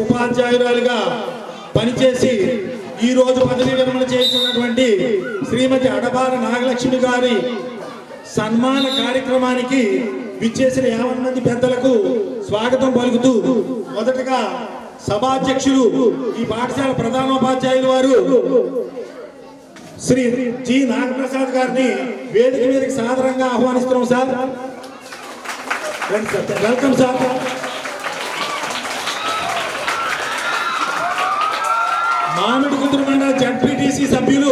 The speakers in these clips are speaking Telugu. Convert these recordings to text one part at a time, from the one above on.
ఉపాధ్యాయురాలుగా పనిచేసి ఈ రోజు పదవి విరమణ చేస్తున్నటువంటి శ్రీమతి అడబాల నాగలక్ష్మి గారి సన్మాన కార్యక్రమానికి విచ్చేసిన 50 మంది పెద్దలకు స్వాగతం పలుకుతూ మొదటగా సభాధ్యక్షులు ఈ పాఠశాల ప్రధానోపాధ్యాయులు వారు శ్రీ జి నాగప్రసాద్ గారిని వేదిక మీదకి సాదరంగా ఆహ్వానిస్తున్నాం సార్. Welcome sir. మామిడికుదురు మండల జడ్పీటీసీ సభ్యులు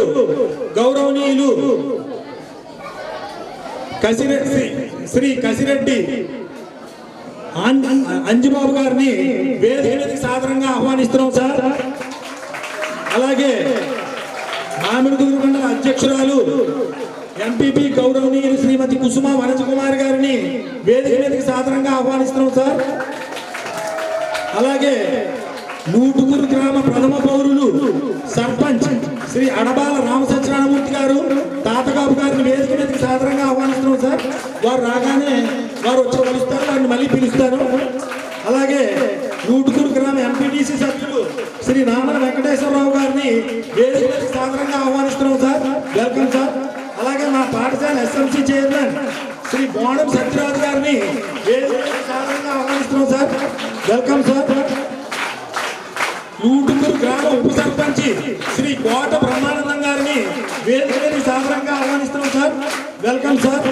గౌరవనీయులు శ్రీ కసిరెడ్డి అంజిబాబు గారిని వేదిక మీదకి సాదరంగా ఆహ్వానిస్తున్నాం సార్. అలాగే మామిడికుదురు మండల అధ్యక్షురాలు ఎంపీపీ గౌరవనీయులు శ్రీమతి కుసుమ వనజకుమారి గారిని వేదిక మీదకి సాదరంగా ఆహ్వానిస్తున్నాం సార్. అలాగే నూటుకూరు గ్రామ ప్రథమ పౌరులు సర్పంచ్ శ్రీ అడబాల రామసత్యనారాయణమూర్తి గారు తాతగాబు గారిని వేదిక మీదకి సాదరంగా ఆహ్వానిస్తున్నాం సార్. వారు రాగానే వారు వచ్చి కలుస్తారు, వారిని మళ్ళీ పిలుస్తారు. అలాగే నూటుకూరు గ్రామ ఎంపీటీసీ సభ్యులు శ్రీ నామల వెంకటేశ్వరరావు గారిని వేదిక మీదకి సాదరంగా ఆహ్వానిస్తున్నాం సార్. Welcome sir. అలాగే మా పాఠశాల ఎస్ఎంసీ చైర్మన్ శ్రీ బోనం సత్యరాజు గారిని వేదిక మీదకి సాదరంగా ఆహ్వానిస్తున్నాం సార్. Welcome sir. నూటుకూరు గ్రామ ఉప సర్పంచి శ్రీ కోట బ్రహ్మానందం గారిని వేదిక మీదకి సాదరంగా ఆహ్వానిస్తున్నాం సార్. Welcome sir.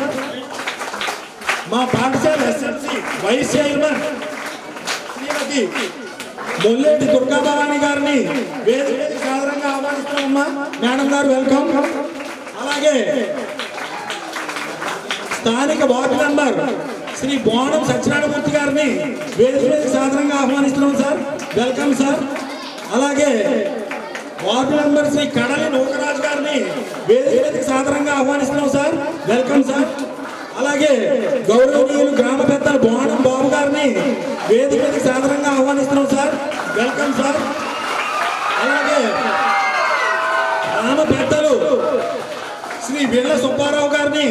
మా పాఠశాల ఎస్ఎంసీ వైస్ చైర్మన్ శ్రీమతి మొల్లేటి దుర్గాభవాని గారిని వేదిక మీదకి సాదరంగా ఆహ్వానిస్తున్నామమ్మా. మేడం గారు వెల్కమ్. అలాగే స్థానిక వార్డు మెంబర్ శ్రీ బోనం సత్యనారాయణమూర్తి గారిని వేదిక మీదకి సాదరంగా ఆహ్వానిస్తున్నాం సార్. Welcome sir. అలాగే వార్డు మెంబర్ శ్రీ కడలి నూకరాజు గారిని వేదిక మీదకి సాదరంగా ఆహ్వానిస్తున్నాం సార్. Welcome sir. అలాగే గౌరవనీయులు గ్రామ పెద్దలు బోనం బాబు గారిని వేదిక మీదకి సాదరంగా ఆహ్వానిస్తున్నాం సార్. Welcome sir. అలాగే గ్రామ పెద్దలు శ్రీ వీళ్ళ సుబ్బారావు గారిని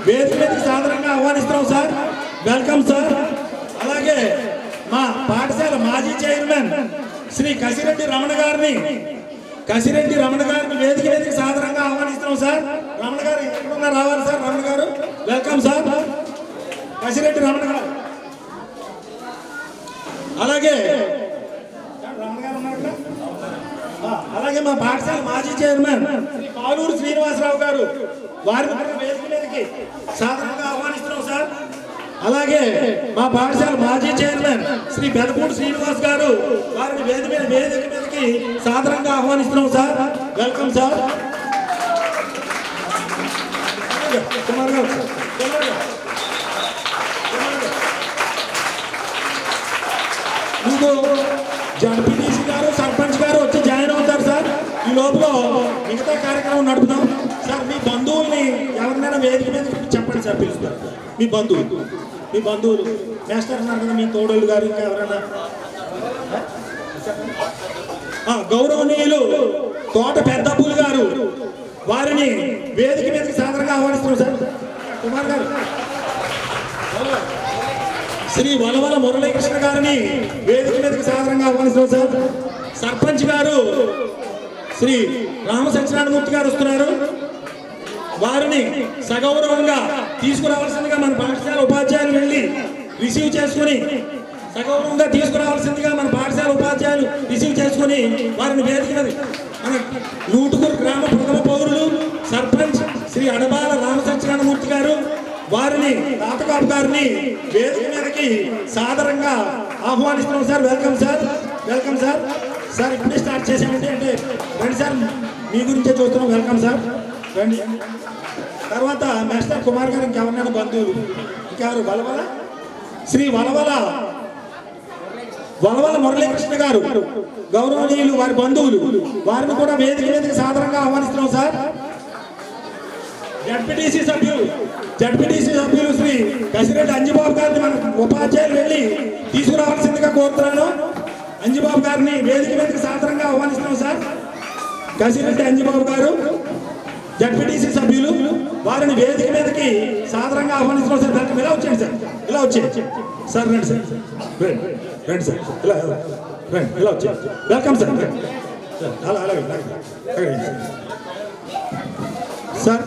వేదిక మీదకి సాదరంగా ఆహ్వానిస్తున్నాం సార్. Welcome sir. అలాగే మా పాఠశాల మాజీ చైర్మన్ శ్రీ కసిరెడ్డి రమణ గారిని వేదిక మీదకి సాదరంగా ఆహ్వానిస్తున్నాం సార్. రమణ గారు ఎక్కడున్నా రావాలి సార్. రమణ గారు వెల్కమ్ సార్. కసిరెడ్డి రమణ గారు. అలాగే అలాగే మా పాఠశాల మాజీ చైర్మన్ శ్రీ పాలూరు శ్రీనివాసరావు గారు వారిని వేదిక మీదకి సాదరంగా ఆహ్వానిస్తున్నాం సార్. అలాగే మా పాఠశాల మాజీ చైర్మన్ శ్రీ పెదపూడి శ్రీనివాస్ గారు వారిని వేదిక మీదకి సాదరంగా ఆహ్వానిస్తున్నాం సార్. Welcome sir. జడ్పీటీసీ గారు సర్పంచ్ గారు వచ్చి జాయిన్ అవుతారు సార్. ఈ లోపల మిగతా కార్యక్రమం నడుపుతాం సార్. మీ బంధువుల్ని ఎవరినైనా వేదిక మీద చెప్పండి సార్. పిలుస్తారు మీ బంధువులు మాస్టర్ ఉన్నారు కదా, మీ తోడోళ్ళు గారు, ఇంకా ఎవరైనా గౌరవనీయులు తోట పెద్దబ్బులు గారు వారిని వేదిక మీదకి సాదరంగా ఆహ్వానిస్తున్నాం సార్. కుమార్ గారు. శ్రీ వలవల మురళీకృష్ణ గారిని వేదిక మీదకి సాదరంగా ఆహ్వానిస్తున్నాం సార్. సర్పంచ్ గారు శ్రీ రామ సత్యనారాయణమూర్తి గారు వస్తున్నారు. వారిని సగౌరవంగా తీసుకురావాల్సిందిగా మన పాఠశాల ఉపాధ్యాయులు వెళ్ళి రిసీవ్ చేసుకుని సగౌరవంగా తీసుకురావాల్సిందిగా మన పాఠశాల ఉపాధ్యాయులు రిసీవ్ చేసుకుని వారిని వేదిక మీద మన నూటుకూరు గ్రామ ప్రథమ పౌరులు సర్పంచ్ శ్రీ అడబాల రామసత్యనారాయణమూర్తి గారు వారిని తాతగాబు గారిని వేదిక మీదకి సాదరంగా ఆహ్వానిస్తున్నాం sir. Welcome sir. Welcome sir. Sir ఇప్పుడే స్టార్ట్ చేసామంటే అంటే రండి సార్, మీ గురించే చూస్తున్నాం. Welcome sir. రండి. తర్వాత మాస్టర్ కుమార్ గారు ఇంకెవరైనా బంధువులు ఇంకెవరు వలవల శ్రీ వలవల మురళీకృష్ణ గారు గౌరవనీయులు వారి బంధువులు వారిని కూడా వేదిక మీదకి సాదరంగా ఆహ్వానిస్తున్నాం సార్. జడ్పీటీసీ సభ్యులు శ్రీ కసిరెడ్డి అంజిబాబు గారిని మన ఉపాధ్యాయులు వెళ్ళి తీసుకురావాల్సిందిగా కోరుతున్నాను. అంజిబాబు గారిని వేదిక మీదకి సాదరంగా ఆహ్వానిస్తున్నాం సార్. కసిరెడ్డి అంజిబాబు గారు జడ్పీటీసీ సభ్యులు వారిని వేదిక మీదకి సాదరంగా ఆహ్వానిస్తున్నాం సార్. ఇలా వచ్చేయండి సార్. ఇలా వచ్చేయండి సార్. రండి సార్. రండి సార్. ఇలా రండి ఇలా వచ్చి వెల్కమ్ సార్. అలా అలాగే సార్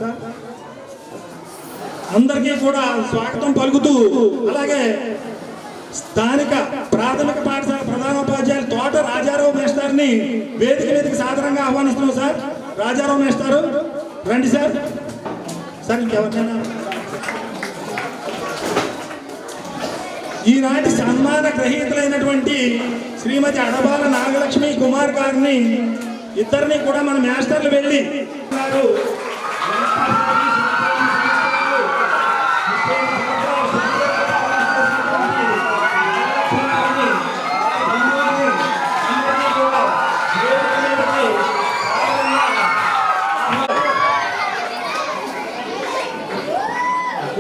అందరికీ కూడా స్వాగతం పలుకుతూ, అలాగే స్థానిక ప్రాథమిక పాఠశాల ప్రధానోపాధ్యాయులు తోట రాజారావు మేస్టార్ని వేదిక మీదకి సాధారణంగా ఆహ్వానిస్తున్నాం సార్. రాజారావు మేస్టారు రండి సార్. సార్ ఇంకెవరికైనా ఈనాటి సన్మాన గ్రహీతలైనటువంటి శ్రీమతి అడబాల నాగలక్ష్మి కుమార్ గారిని ఇద్దరిని కూడా మన మాస్టర్లు వెళ్ళి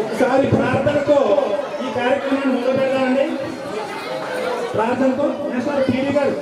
ఒకసారి ప్రార్థనతో ఈ కార్యక్రమాన్ని మొదలు పెడదామండి. ప్రార్థనతో పీడి గారు.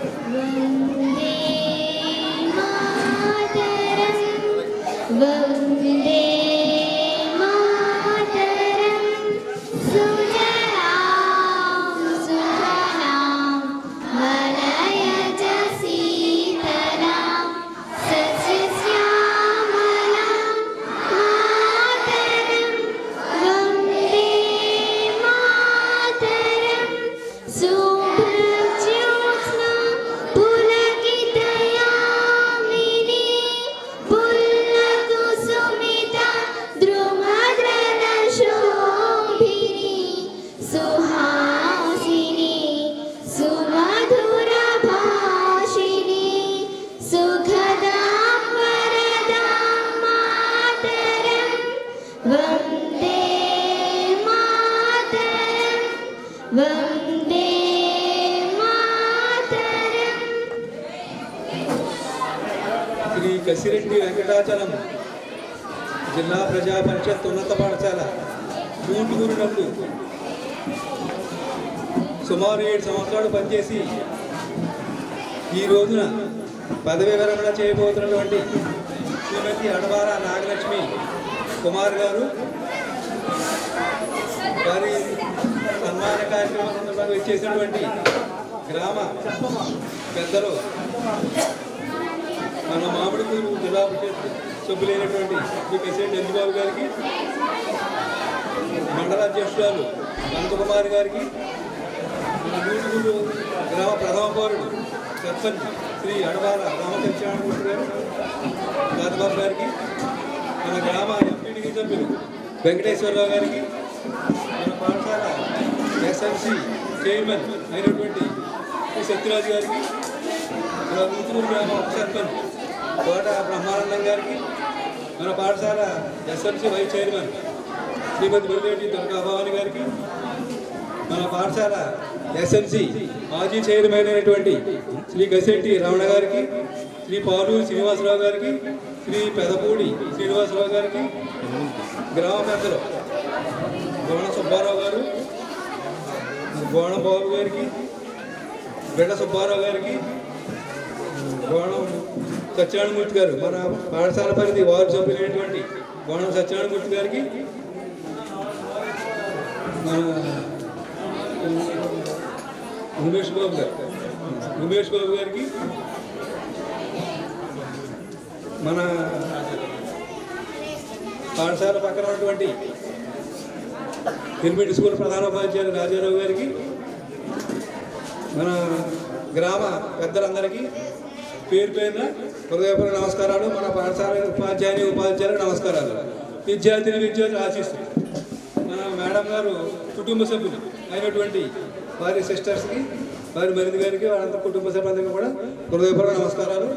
శ్రీ కసిరెడ్డి వెంకటాచలం జిల్లా ప్రజా పరిషత్ ఉన్నత పాఠశాల కూటుకూరు నందు సుమారు 7 సంవత్సరాలు పనిచేసి ఈ రోజున పదవి విరమణ చేయబోతున్నటువంటి శ్రీమతి అడబాల నాగలక్ష్మి కుమార్ గారు వారి సన్మాన కార్యక్రమం సందర్భంగా ఇచ్చేసినటువంటి గ్రామ పెద్దలు మన మామిడికూరు జిల్లా పరిషత్ సభ్యులైనటువంటి శ్రీ కసిరెడ్డి చంద్రబాబు గారికి, మండల అధ్యక్షురాలు అనంతకుమార్ గారికి, కూటుకూరు గ్రామ ప్రథమ పౌరుడు సర్పంచ్ శ్రీ అడబాల రామచంద్రబాబు గారు రాజబాబు గారికి, మన గ్రామ ఎంపీటీసీ సభ్యులు వెంకటేశ్వరరావు గారికి, మన పాఠశాల ఎస్ఎంసి చైర్మన్ అయినటువంటి శ్రీ సత్యరాజు గారికి, మన కూటుకూరు గ్రామ ఉప సర్పంచ్ కోట బ్రహ్మానందం గారికి, మన పాఠశాల ఎస్ఎంసి వైస్ చైర్మన్ శ్రీమతి బొల్లేటి దుర్గాభవాని గారికి, మన పాఠశాల ఎస్ఎంసి మాజీ చైర్మన్ అయినటువంటి శ్రీ గసెట్టి రమణ గారికి, శ్రీ పాలూరు శ్రీనివాసరావు గారికి, శ్రీ పెదపూడి శ్రీనివాసరావు గారికి, గ్రామ పెద్దలు గోణ సుబ్బారావు గారు, గోణ బాబు గారికి, బిడ్డ సుబ్బారావు గారికి, గోణం సత్యనారాయణమూర్తి గారు మన పాఠశాల పరిధి వారు సభ్యులైనటువంటి గోణం సత్యనారాయణమూర్తి గారికి, ఉమేష్ బాబు గారికి, మన పాఠశాల పక్కన ఉన్నటువంటి ఎలిమెంటరీ స్కూల్ ప్రధానోపాధ్యాయులు రాజారావు గారికి, మన గ్రామ పెద్దలందరికీ పేరు పేరున హృదయపూర్వక నమస్కారాలు. మన పాఠశాల ఉపాధ్యాయులు నమస్కారాలు. విద్యార్థులు ఆశిస్తారు. మన మేడం గారు కుటుంబ సభ్యులు అయినటువంటి వారి సిస్టర్స్కి, వారి మరిది గారికి, వారంతా కుటుంబ సభ్యులందరికీ కూడా హృదయపూర్వక నమస్కారాలు.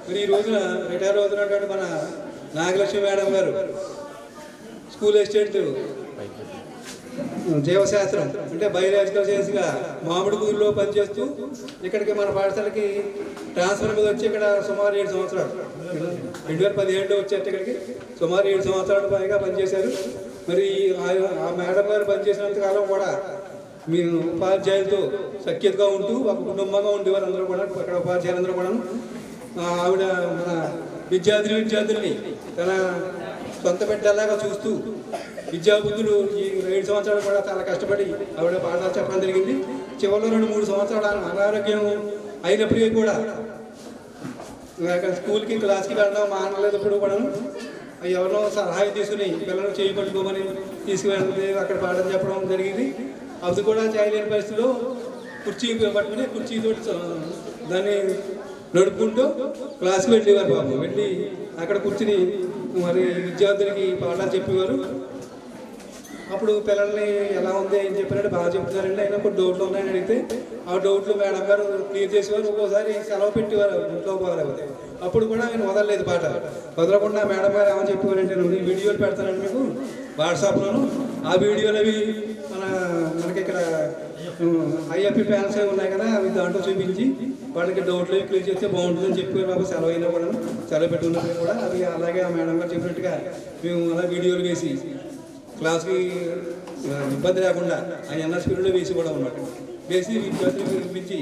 మరి ఈ రోజున రిటైర్ అవుతున్నటువంటి మన నాగలక్ష్మి మేడం గారు స్కూల్ అసిస్టెంట్ జీవశాస్త్రం అంటే బయోలాజికల్ సైన్స్గా మామిడికూరులో పనిచేస్తూ ఇక్కడికి మన పాఠశాలకి ట్రాన్స్ఫర్ మీద వచ్చి ఇక్కడ సుమారు 7 సంవత్సరాలు 2017లో వచ్చేట ఇక్కడికి సుమారు 7 సంవత్సరాల పైగా పనిచేశారు. మరి ఆ మేడం గారు పనిచేసినంతకాలం కూడా మీరు ఉపాధ్యాయులతో సఖ్యతగా ఉంటూ ఒక కుటుంబంగా ఉండేవారు అందరూ కూడా. ఇక్కడ ఉపాధ్యాయులందరూ కూడా ఆవిడ మన విద్యార్థుల్ని తన సొంత బిడ్డలాగా చూస్తూ విద్యాబుద్ధులు ఈ 7 సంవత్సరాలు కూడా చాలా కష్టపడి ఆవిడ పాఠాలు చెప్పడం జరిగింది. చివరిలో 2-3 సంవత్సరాలు అనారోగ్యం అయినప్పటికీ కూడా స్కూల్కి క్లాస్కి వెళ్ళడం మానలేదప్పుడు కూడా ఎవరినో సలహా తీసుకుని పిల్లలు చేయి పట్టుకోమని తీసుకువెళ్ళి అక్కడ పాఠం చెప్పడం జరిగింది. అది కూడా చేయలేని పరిస్థితిలో కుర్చీ పట్టుకుని కుర్చీతో దాన్ని నడుపుకుంటూ క్లాస్కి వెళ్ళేవారు బాబు. వెళ్ళి అక్కడ కూర్చుని మరి విద్యార్థులకి పాఠాలు చెప్పేవారు. అప్పుడు పిల్లల్ని ఎలా ఉంది ఏం చెప్పినట్టు బాగా చెప్తున్నారండి. అయినా కొన్ని డౌట్లు ఉన్నాయని అడిగితే ఆ డౌట్లు మేడం గారు క్లియర్ చేసేవారు. ఒక్కోసారి సెలవు పెట్టేవారు ఇంట్లో పోలేకపోతే. అప్పుడు కూడా నేను వదలలేదు పాట. వదలకుండా మేడం గారు ఏమని చెప్పేవారంటే నేను వీడియోలు పెడతానండి మీకు వాట్సాప్లోను. ఆ వీడియోలు అవి మనకి ఇక్కడ ఐఎఫ్పి ప్యాన్స్ ఉన్నాయి కదా, అవి దాంట్లో చూపించి వాళ్ళకి డౌట్లు క్లియర్ చేస్తే బాగుంటుందని చెప్పారు బాబు. సెలవు అయినా కూడా సెలవు పెట్టుకున్నప్పుడు కూడా అవి అలాగే ఆ మేడం గారు చెప్పినట్టుగా మేము అలా వీడియోలు వేసి క్లాస్కి ఇబ్బంది లేకుండా ఆ ఎన్ఎస్ పీరియడ్లో వేసి కూడా ఉన్నమాట. వేసి విద్యార్థులకు వినిపించి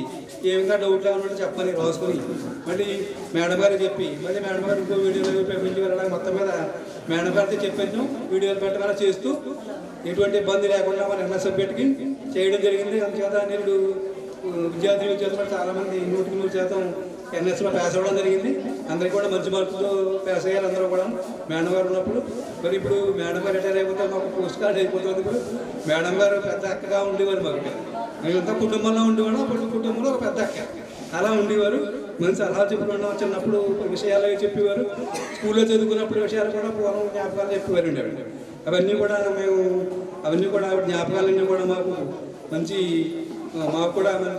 ఏమైనా డౌట్లు ఏమన్నా చెప్పని రాసుకొని మళ్ళీ మేడం గారికి చెప్పి మళ్ళీ మేడం గారు ఇంకో వీడియోలు పెంచి వెళ్ళడానికి మొత్తం మీద మేడం గారితో చెప్పాను. వీడియోలు పెట్టమని చేస్తూ ఎటువంటి ఇబ్బంది లేకుండా మన ఎన్ఎస్ సబ్జెక్ట్కి చేయడం జరిగింది. అందుచేత నేను విద్యార్థులు చాలామంది 100% ఎన్ఎస్లో పాస్ అవ్వడం జరిగింది. అందరికీ కూడా మంచి మార్కులు పాస్ అయ్యారు అందరూ కూడా మేడం గారు ఉన్నప్పుడు. మరి ఇప్పుడు మేడం గారు రిటైర్ అయిపోతే మాకు పోస్ట్ కార్డ్ అయిపోతుంది. ఇప్పుడు మేడం గారు పెద్ద అక్కగా ఉండేవారు మాకు. మేమంతా కుటుంబంలో ఉండేవాడు. అప్పుడు కుటుంబంలో ఒక పెద్ద అక్క అలా ఉండేవారు. మంచి సలహా చెప్పుకున్నాం. చిన్నప్పుడు విషయాలు చెప్పేవారు. స్కూల్లో చదువుకున్నప్పుడు విషయాలు కూడా పూర్వం జ్ఞాపకాలు చెప్పేవారు ఉండేవాడు. అవన్నీ కూడా ఆవిడ జ్ఞాపకాలన్నీ కూడా మాకు కూడా మంచి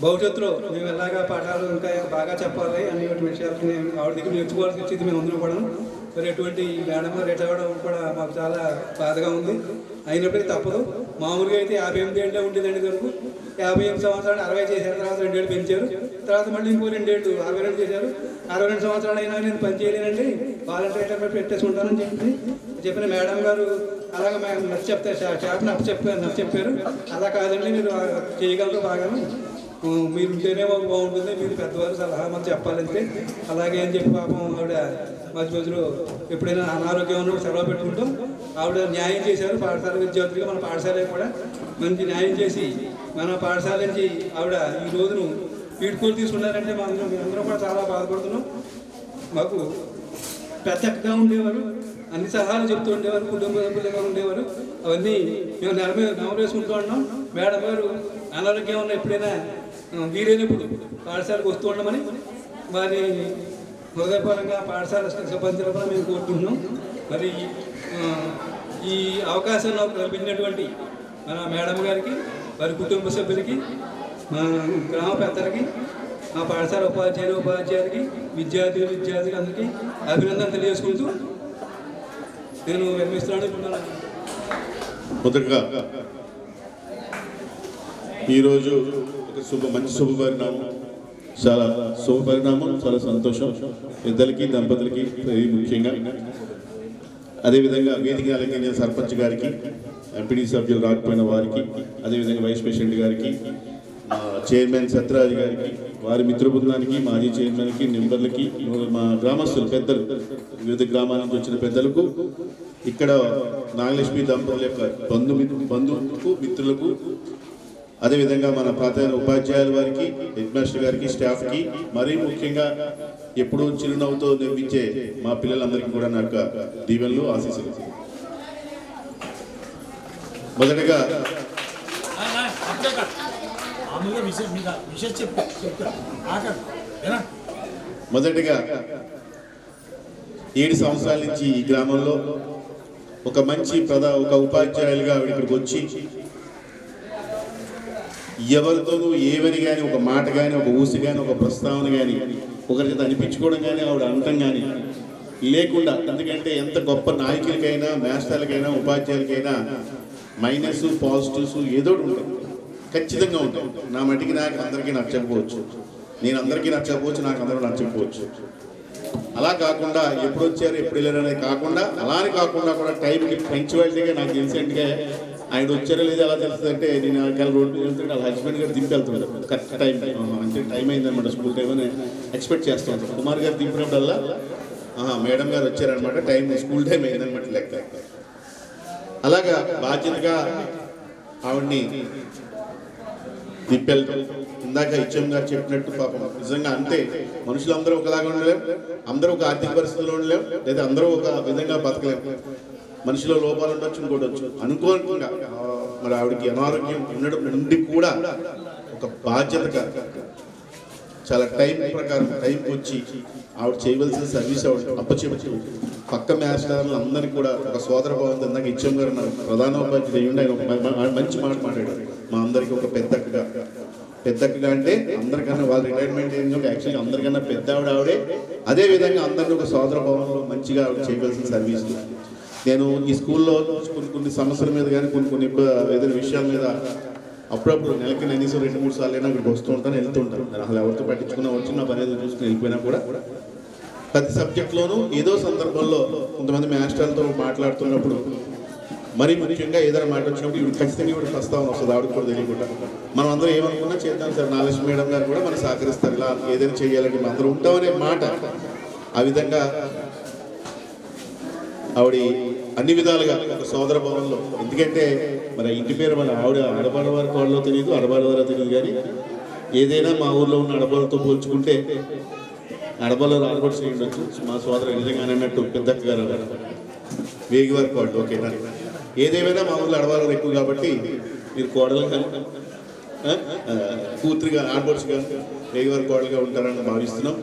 భవిష్యత్తులో మేము ఎలాగా పాఠాలు ఇంకా బాగా చెప్పాలి అనేటువంటి విషయాలు మేము ఆవిడ దగ్గర నేర్చుకోవాల్సి వచ్చింది. మేము అందరం కూడా మరి ఎటువంటి మేడం గారు రిటైర్ అవ్వడం కూడా మాకు చాలా బాధగా ఉంది. అయినప్పటికీ తప్పదు. మామూలుగా అయితే 58 ఏళ్ళే ఉండేదండి వరకు. 58 సంవత్సరాలు 60 చేశారు. తర్వాత 2 ఏళ్ళు పెంచారు. తర్వాత మళ్ళీ ఇంకో 2 ఏళ్ళు 62 చేశారు. 62 సంవత్సరాలు అయినా నేను పని చేయలేనండి, వాలంటీర్ రిటైర్మెంట్ పెట్టేసుకుంటానని చెప్పిన మేడం గారు అలాగే మేము చెప్పారు. అలా కాదండి, మీరు చేయగలరు బాగాను, మీరు ఉంటేనే బాగుంటుంది, మీరు పెద్దవారు సలహా మాకు చెప్పాలంటే అలాగే అని చెప్పి పాపం ఆవిడ మధ్య మధ్యలో ఎప్పుడైనా అనారోగ్యం ఉన్నప్పుడు సెలవు పెట్టుకుంటాం. ఆవిడ న్యాయం చేశారు పాఠశాల విద్యార్థులుగా. మన పాఠశాల కూడా మంచి న్యాయం చేసి మన పాఠశాల నుంచి ఆవిడ ఈ రోజును వీడ్కోలు తీసుకున్నారంటే మేమందరం కూడా చాలా బాధపడుతున్నాం. మాకు పెద్ద అక్కగా ఉండేవారు, అన్ని సలహాలు చెప్తూ ఉండేవారు, కుటుంబ సభ్యులుగా ఉండేవారు. అవన్నీ మేము నెరవేసుకుంటూ ఉన్నాం. మేడం గారు అనారోగ్యం ఉన్న ఎప్పుడైనా వీలైనప్పుడు పాఠశాలకు వస్తూ ఉండమని వారి హృదయపరంగా పాఠశాల సిబ్బంది తరఫున మేము కోరుకుంటున్నాం. మరి ఈ అవకాశం నాకు కల్పించినటువంటి మన మేడం గారికి, వారి కుటుంబ సభ్యులకి, మా గ్రామ పెద్దలకి, మా పాఠశాల ఉపాధ్యాయులకి, విద్యార్థులకి అందరికీ అభినందన తెలియజేసుకుంటూ నేను విరమిస్తున్నాను. మొదటగా ఈరోజు ఒక మంచి శుభపరిణామం, చాలా శుభపరిణామం, చాలా సంతోషం పెద్దలకి, దంపతులకి ముఖ్యంగా. అదేవిధంగా వేదిక అలంకరించిన సర్పంచ్ గారికి, ఎంపీడీ సభ్యులు రాకపోయిన వారికి, అదేవిధంగా వైస్ ప్రెసిడెంట్ గారికి, చైర్మన్ సత్యరాజు గారికి, వారి మిత్ర బృందానికి, మాజీ చైర్మన్కి, మెంబర్లకి, మా గ్రామస్తులు పెద్దలు, వివిధ గ్రామాల నుంచి వచ్చిన పెద్దలకు, ఇక్కడ నాగలక్ష్మి దంపతుల యొక్క బంధువులకు, మిత్రులకు, అదేవిధంగా మన ప్రాధాన్య ఉపాధ్యాయుల వారికి, హెడ్ మాస్టర్ గారికి, స్టాఫ్కి, మరీ ముఖ్యంగా ఎప్పుడూ చిరునవ్వుతో నిర్మించే మా పిల్లలందరికీ కూడా నా యొక్క దీవెనలు, ఆశీస్సులు. మొదటగా మొదటగా 7 సంవత్సరాల నుంచి ఈ గ్రామంలో ఒక మంచి ఒక ఉపాధ్యాయులుగా ఇక్కడికి వచ్చి ఎవరితోనూ ఏమని కానీ, ఒక మాట కానీ, ఒక ఊసి కానీ, ఒక ప్రస్తావన కానీ, ఒకరి చేత అనిపించుకోవడం కానీ, ఆవిడ అనటం కానీ లేకుండా, ఎందుకంటే ఎంత గొప్ప నాయకులకైనా, మాస్టర్లకైనా, ఉపాధ్యాయులకైనా మైనస్ పాజిటివ్స్ ఏదో ఉంటాయి, ఖచ్చితంగా ఉంటాయి. నా మట్టికి నాకు అందరికీ నచ్చకపోవచ్చు, నేను అందరికీ నచ్చకపోవచ్చు, నాకు అందరూ నచ్చకపోవచ్చు. అలా కాకుండా ఎప్పుడు వచ్చారు ఎప్పుడు వెళ్ళారు అనేది కాకుండా, అలానే కాకుండా కూడా టైంకి పంక్చువాలిటీగా నాకు తెలిసినట్టుగా ఆయన వచ్చారో లేదా ఎలా తెలుస్తుంది అంటే, నేను రోడ్డు మీద వెళ్తుంటే వాళ్ళ హస్బెండ్ గారు దింపి వెళ్తున్నాడు కరెక్ట్ టైం, అంటే టైం అయిందనమాట, స్కూల్ టైం అని ఎక్స్పెక్ట్ చేస్తూ ఉంటాను. కుమార్ గారు దింపినప్పుడల్లా మేడం గారు వచ్చారనమాట, టైం స్కూల్ టైం అయిందనమాట లెక్క. అలాగా బాధ్యతగా ఆవిడ్ని దింపెళ్తాం. ఇందాక హెచ్ఎం గారు చెప్పినట్టు పాపం నిజంగా అంతే, మనుషులందరూ ఒకలాగా ఉండలేం, అందరూ ఒక ఆర్థిక పరిస్థితుల్లో ఉండలేం, లేదా అందరూ ఒక విధంగా బతకలేం. మనిషిలో లోపాలు ఉండొచ్చు, ఇంకోటి అనుకోకుండా మరి ఆవిడకి అనారోగ్యం ఉండడం నుండి కూడా ఒక బాధ్యతగా చాలా టైం ప్రకారం టైంకి వచ్చి ఆవిడ చేయవలసిన సర్వీస్ ఆవిడ అప్పచెప్పు పక్క మాస్టర్లు అందరికీ కూడా ఒక సోదర భావంతో ఇందాక హెచ్ఎం గారు ప్రధాన ఉపాధ్యాయుడు ఆయన మంచి మాట మాట్లాడారు. మా అందరికీ ఒక పెద్దక్కగా అంటే అందరికన్నా వాళ్ళ రిటైర్మెంట్ ఏంటంటే యాక్చువల్గా అందరికన్నా పెద్ద ఆవిడే. అదే విధంగా అందరినీ ఒక సోదర భావంలో మంచిగా ఆవిడ చేయవలసిన సర్వీసులు. నేను ఈ స్కూల్లో కొన్ని సమస్యల మీద కానీ కొన్ని ఏదైనా విషయాల మీద అప్పుడప్పుడు నెలకి కనీసం 2-3 సార్లు అయినా అక్కడికి వస్తూ ఉంటాను, వెళ్తూ ఉంటాను. నేను అసలు ఎవరితో పట్టించుకున్నా వచ్చి నా పని ఏదో చూసుకుని వెళ్ళిపోయినా కూడా ప్రతి సబ్జెక్ట్లోనూ ఏదో సందర్భంలో కొంతమంది మాస్టర్లతో మాట్లాడుతున్నప్పుడు మరి ముఖ్యంగా ఏదైనా మాట వచ్చినప్పుడు ఇవి ఖచ్చితంగా ఇవి ప్రస్తావన వస్తుంది, ఆవిడకి కూడా తెలియకుండా. మనం అందరూ ఏమనుకున్నా చేద్దాం సార్, నాగలక్ష్మి మేడం గారు కూడా మనకు సహకరిస్తారు, ఇలా ఏదైనా చేయాలంటే మనం అందరూ ఉంటామనే మాట. ఆ విధంగా ఆవిడ అన్ని విధాలుగా ఒక సోదర భవనంలో, ఎందుకంటే మన ఇంటి పేరు మన ఆవిడ అడబాలవారి వాళ్ళలో తెలియదు, అడబాలవారో తెలియదు, కానీ ఏదైనా మా ఊర్లో ఉన్న అడబాలతో పోల్చుకుంటే అడబాలో రాలగొట్టు ఉండొచ్చు. మా సోదరు నిజంగా అన్నట్టు పెద్దక్క గారు వేగివారి కోళ్ళు ఓకేనా, ఏదేమైనా మా ఊళ్ళో అడబాలు ఎక్కువ కాబట్టి మీరు కోడలుగా కూతురుగా ఆడబడుచుగా వేగివారి కోడలుగా ఉంటారని భావిస్తున్నాం.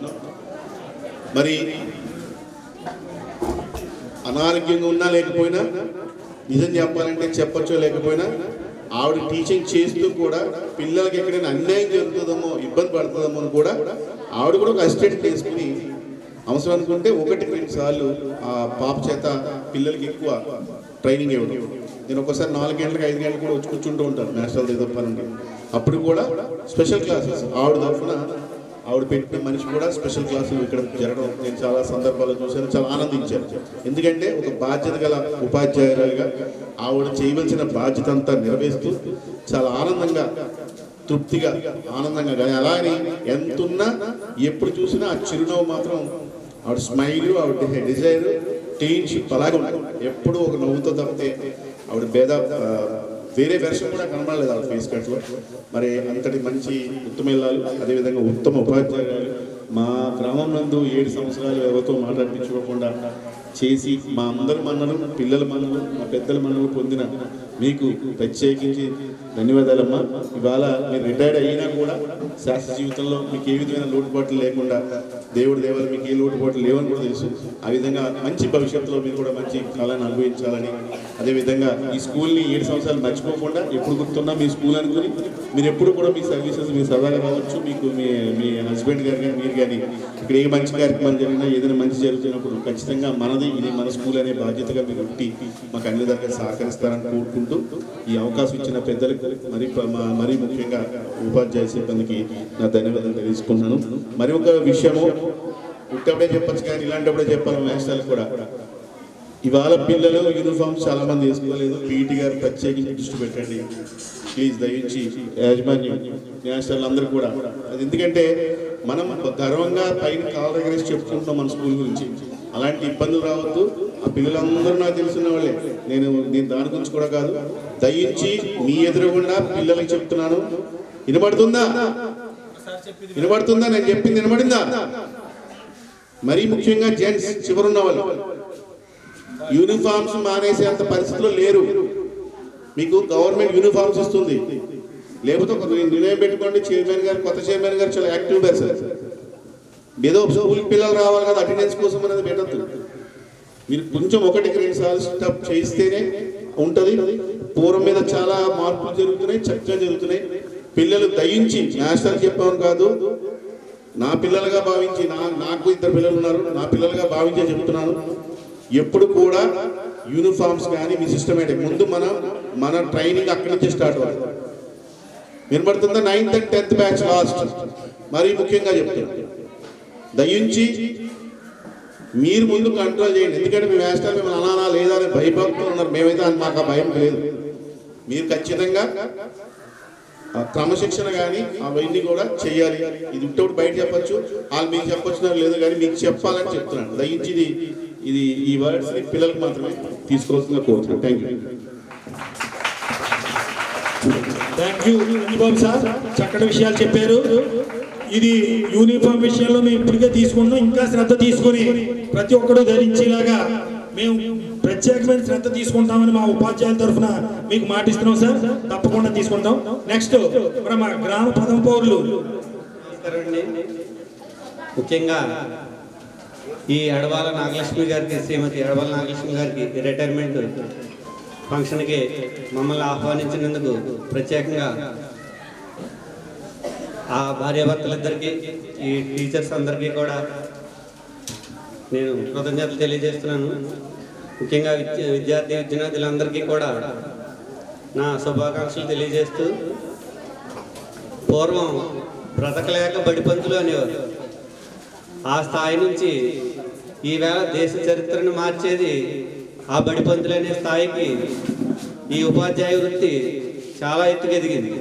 మరి అనారోగ్యంగా ఉన్నా లేకపోయినా, నిజం చెప్పాలంటే చెప్పచ్చో లేకపోయినా, ఆవిడ టీచింగ్ చేస్తూ కూడా పిల్లలకి ఎక్కడైనా అన్యాయం జరుగుతుందేమో, ఇబ్బంది పడుతుందేమో అని కూడా ఆవిడ కూడా ఒక అసిస్టెంట్ తీసుకుని అవసరం అనుకుంటే 1-2 సార్లు ఆ పాప చేత పిల్లలకి ఎక్కువ ట్రైనింగ్ ఇవ్వడం. నేను ఒకసారి 4 గంటలకు 5 గంటలకు కూడా వచ్చి కూర్చుంటూ ఉంటాను నేషనల్ ఏదో పని ఉండి. అప్పుడు కూడా స్పెషల్ క్లాసెస్ ఆవిడ తరఫున ఆవిడ పెట్టిన మనిషి కూడా స్పెషల్ క్లాసులు ఇక్కడ జరగడం నేను చాలా సందర్భాల్లో చూశాను, చాలా ఆనందించాను. ఎందుకంటే ఒక బాధ్యత గల ఉపాధ్యాయురాలుగా ఆవిడ చేయవలసిన బాధ్యత అంతా నెరవేరుస్తూ చాలా ఆనందంగా, తృప్తిగా, ఆనందంగా, కానీ అలానే ఎంతున్నా ఎప్పుడు చూసినా ఆ చిరునవ్వు మాత్రం ఆవిడ స్మైల్, ఆవిడ డిజైర్, టీన్షిప్ అలాగే ఉంటుంది. ఎప్పుడు ఒక నవ్వుతో తప్పితే ఆవిడ వేరే వెర్షన్ కూడా కనబడలేదు ఆవిడ ఫేస్ కట్లో. మరి అంతటి మంచి ఉత్తమిల్లాలు, అదేవిధంగా ఉత్తమ ఉపాధ్యాయులు, మా గ్రామం నందు 7 సంవత్సరాలు ఎవరితో మాట్లాడించుకోకుండా చేసి మా అందరి మన్నలు, పిల్లల మన్నలు, మా పెద్దల మన్నలు పొందిన మీకు ప్రత్యేకించి ధన్యవాదాలమ్మా. ఇవాళ మీరు రిటైర్డ్ అయినా కూడా శాస్త్ర జీవితంలో మీకు ఏ విధమైన లోటుపాట్లు లేకుండా దేవుడి దేవాలు మీకు ఏ లోటుపాట్లు లేవని కూడా తెలుసు. ఆ విధంగా మంచి భవిష్యత్తులో మీరు కూడా మంచి కాలాన్ని అనుభవించాలని, అదేవిధంగా ఈ స్కూల్ని 7 సంవత్సరాలు మర్చిపోకుండా ఎప్పుడు గుర్తున్నా మీ స్కూల్ అనుకుని మీరు ఎప్పుడు కూడా మీ సర్వీసెస్ మీరు సరదాగా రావచ్చు. మీకు మీ హస్బెండ్ గారు కానీ మీరు కానీ ఇక్కడ ఏ మంచి కార్యక్రమాలు జరిగినా, ఏదైనా మంచి జరుగుతున్నప్పుడు ఖచ్చితంగా ఇది మన స్కూల్ అనే బాధ్యతగా మీరు ఉండి మాకు అన్ని దగ్గర సహకరిస్తారని కోరుకుంటూ ఈ అవకాశం ఇచ్చిన పెద్దలకు మరీ ముఖ్యంగా ఉపాధ్యాయ సిబ్బందికి నా ధన్యవాదాలు తెలుసుకుంటున్నాను. మరి ఒక విషయము ఉట్టప్పుడే చెప్పచ్చు కానీ ఇలాంటప్పుడే చెప్పాలి మాస్టర్లు కూడా. ఇవాళ పిల్లలు యూనిఫామ్స్ చాలా మంది వేసుకోలేదు, పీఈటీ గారు ప్రత్యేకించి దృష్టి పెట్టండి ప్లీజ్, దయించి యాజమాన్యం మాస్టర్లు అందరూ కూడా. అది ఎందుకంటే మనం గర్వంగా పైన కాళ్ళ దగ్గర చెప్పుకుంటున్నాం మన స్కూల్ గురించి, అలాంటి ఇబ్బందులు రావద్దు. ఆ పిల్లలందరూ నాకు తెలిసిన వాళ్ళే, నేను దాని గురించి కూడా కాదు. దయించి మీ ఎదురుగుండా పిల్లలకి చెప్తున్నాను, వినబడుతుందా నేను చెప్పింది వినబడిందా? మరీ ముఖ్యంగా జెంట్స్ చివరున్న వాళ్ళు యూనిఫామ్స్ మానేసేంత పరిస్థితిలో లేరు. మీకు గవర్నమెంట్ యూనిఫామ్స్ ఇస్తుంది, లేకపోతే ఒక నిర్ణయం పెట్టుకోండి. కొత్త చైర్మన్ గారు చాలా యాక్టివ్ పర్సన్, ఏదో స్కూల్ పిల్లలు రావాలి కదా అటెండెన్స్ కోసం అనేది పెట్టద్దు. మీరు కొంచెం 1-2 సార్లు స్టెప్ చేస్తేనే ఉంటుంది. పూర్వం మీద చాలా మార్పులు జరుగుతున్నాయి, చక్కగా జరుగుతున్నాయి. పిల్లలు దయించి మాస్టర్ చెప్పామని కాదు, నా పిల్లలుగా భావించి, నాకు 2 పిల్లలు ఉన్నారు, నా పిల్లలుగా భావించే చెప్తున్నాను. ఎప్పుడు కూడా యూనిఫామ్స్ కానీ మీ సిస్టమేటిక్ ముందు మన ట్రైనింగ్ అక్కడి నుంచి స్టార్ట్ అవుతుంది. వినబడుతుందా? 9th and 10th batch last మరీ ముఖ్యంగా చెప్తున్నాను, దయించి మీరు ముందు కంట్రోల్ చేయండి. ఎందుకంటే మీ మాస్టర్ మిమ్మల్ని అనాలా లేదా అని భయపడుతూ ఉన్నారు, మేమైతే మాకు ఆ భయం లేదు. మీరు ఖచ్చితంగా క్రమశిక్షణ కానీ అవన్నీ కూడా చెయ్యాలి. ఇది ఇంటప్పుడు బయట చెప్పచ్చు, వాళ్ళు మీకు చెప్పొచ్చిన లేదు, కానీ మీకు చెప్పాలని చెప్తున్నాను. దయించి ఇది ఈ వర్డ్స్ని పిల్లలకు మాత్రమే తీసుకోవాల్సిందిగా కోరుతున్నాను. Thank you. Thank you Babu sir, చక్కటి విషయాలు చెప్పారు. ఇది యూనిఫామ్ విషయంలో మేము ఇప్పటికే తీసుకున్నాం, ఇంకా శ్రద్ధ తీసుకొని ప్రతి ఒక్కరూ ధరించేలాగా మేము ప్రత్యేకమైన శ్రద్ధ తీసుకుంటామని మా ఉపాధ్యాయుల తరఫున మీకు మాటిస్తున్నాం సార్. తప్పకుండా తీసుకుంటాం. నెక్స్ట్ మా గ్రామ ప్రథమ పౌరులు. ముఖ్యంగా ఈ అడవాల నాగలక్ష్మి గారికి, శ్రీమతి అడవాల నాగలక్ష్మి గారికి రిటైర్మెంట్ ఫంక్షన్కి మమ్మల్ని ఆహ్వానించినందుకు ప్రత్యేకంగా ఆ భార్యాభర్తలిద్దరికీ, ఈ టీచర్స్ అందరికీ కూడా నేను కృతజ్ఞతలు తెలియజేస్తున్నాను. ముఖ్యంగా విద్యార్థులందరికీ కూడా నా శుభాకాంక్షలు తెలియజేస్తూ, పూర్వం బ్రతకలేక బడిపంతులు అనేవారు. ఆ స్థాయి నుంచి ఈవేళ దేశ చరిత్రను మార్చేది ఆ బడిపంతులు అనే స్థాయికి ఈ ఉపాధ్యాయ వృత్తి చాలా ఎత్తుకు ఎదిగింది.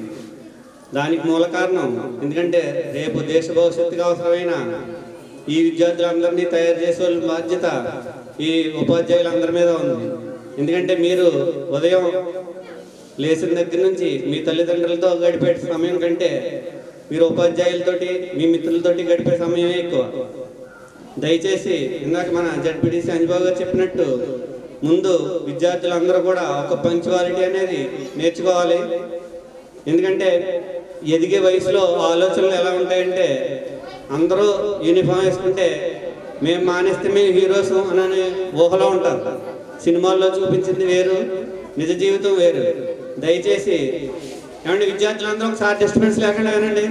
దానికి మూల కారణం ఎందుకంటే రేపు దేశ భవిష్యత్తుకు అవసరమైన ఈ విద్యార్థులందరినీ తయారు చేసే బాధ్యత ఈ ఉపాధ్యాయులందరి మీద ఉంది. ఎందుకంటే మీరు ఉదయం లేచిన దగ్గర నుంచి మీ తల్లిదండ్రులతో గడిపే సమయం కంటే మీరు ఉపాధ్యాయులతోటి, మీ మిత్రులతోటి గడిపే సమయమే ఎక్కువ. దయచేసి ఇందాక మన జడ్పీటీసీ అంజబాబు గారు చెప్పినట్టు ముందు విద్యార్థులందరూ కూడా ఒక పంక్చువాలిటీ అనేది నేర్చుకోవాలి. ఎందుకంటే ఎదిగే వయసులో ఆలోచనలు ఎలా ఉంటాయంటే, అందరూ యూనిఫామ్ వేసుకుంటే మేము మానేస్తే మేము హీరోస్ అని ఊహలో ఉంటారు. సినిమాల్లో చూపించింది వేరు, నిజ జీవితం వేరు. దయచేసి ఏమంటే విద్యార్థులందరూ ఒకసారి డిస్టర్బెన్స్ లేకుండా వినండి.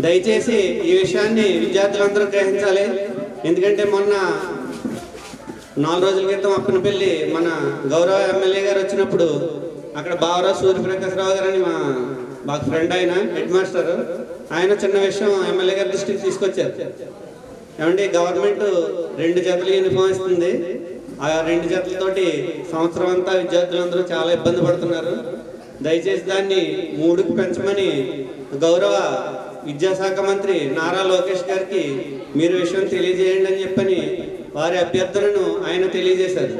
దయచేసి ఈ విషయాన్ని విద్యార్థులందరూ గ్రహించాలి. ఎందుకంటే మొన్న 4 రోజుల క్రితం అప్పనపల్లి మన గౌరవ ఎమ్మెల్యే గారు వచ్చినప్పుడు అక్కడ బావరావు సూర్యప్రకాశ్రావు గారు అని మా ఫ్రెండ్, ఆయన హెడ్ మాస్టర్, ఆయన చిన్న విషయం ఎమ్మెల్యే గారి దృష్టికి తీసుకొచ్చారు. ఏమంటే గవర్నమెంట్ 2 జతలు యూనిఫామ్ ఇస్తుంది. ఆ 2 జతలతోటి సంవత్సరం అంతా విద్యార్థులందరూ చాలా ఇబ్బంది పడుతున్నారు. దయచేసి దాన్ని 3కు పెంచమని గౌరవ విద్యాశాఖ మంత్రి నారా లోకేష్ గారికి మీరు విషయం తెలియజేయండి అని చెప్పని వారి అభ్యర్థనను ఆయన తెలియజేశారు.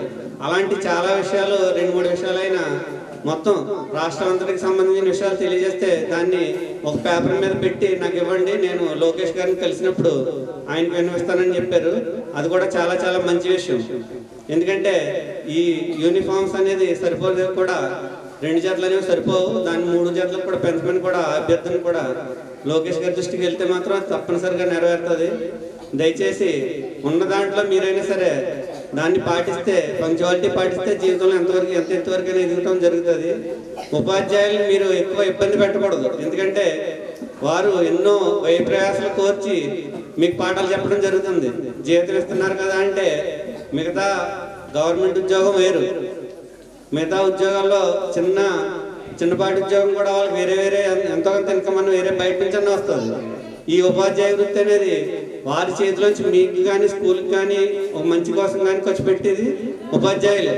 అలాంటి చాలా విషయాలు 2-3 విషయాలైన మొత్తం రాష్ట్రం అంతటికి సంబంధించిన విషయాలు తెలియజేస్తే దాన్ని ఒక పేపర్ మీద పెట్టి నాకు ఇవ్వండి, నేను లోకేష్ గారిని కలిసినప్పుడు ఆయనకు వినిపిస్తానని చెప్పారు. అది కూడా చాలా చాలా మంచి విషయం. ఎందుకంటే ఈ యూనిఫామ్స్ అనేది సరిపోలేదు, కూడా 2 జతలు అనేవి సరిపోవు, దాన్ని 3 జతలకు కూడా పెంచమని కూడా అభ్యర్థన కూడా లోకేష్ గారి దృష్టికి వెళ్తే మాత్రం తప్పనిసరిగా నెరవేరుతుంది. దయచేసి ఉన్న దాంట్లో మీరైనా సరే దాన్ని పాటిస్తే, పంక్చువాలిటీ పాటిస్తే జీవితంలో ఎంతవరకు ఎదుగుతాం జరుగుతుంది. ఉపాధ్యాయులు మీరు ఎక్కువ ఇబ్బంది పెట్టకూడదు. ఎందుకంటే వారు ఎన్నో ప్రయాసాలు కోర్చి మీకు పాఠాలు చెప్పడం జరుగుతుంది. జీతం ఇస్తున్నారు కదా అంటే మిగతా గవర్నమెంట్ ఉద్యోగం వేరు, మిగతా ఉద్యోగాల్లో చిన్నపాటి ఉద్యోగం కూడా వాళ్ళకి వేరే ఎంతో కొంత ఇన్కమ్ అన్న వేరే బయట నుంచి అన్న వస్తుంది. ఈ ఉపాధ్యాయ వృత్తి అనేది వారి చేతిలోంచి మీకు కానీ స్కూల్కి కానీ ఒక మంచి కోసం కానీ ఖర్చు పెట్టేది ఉపాధ్యాయులే.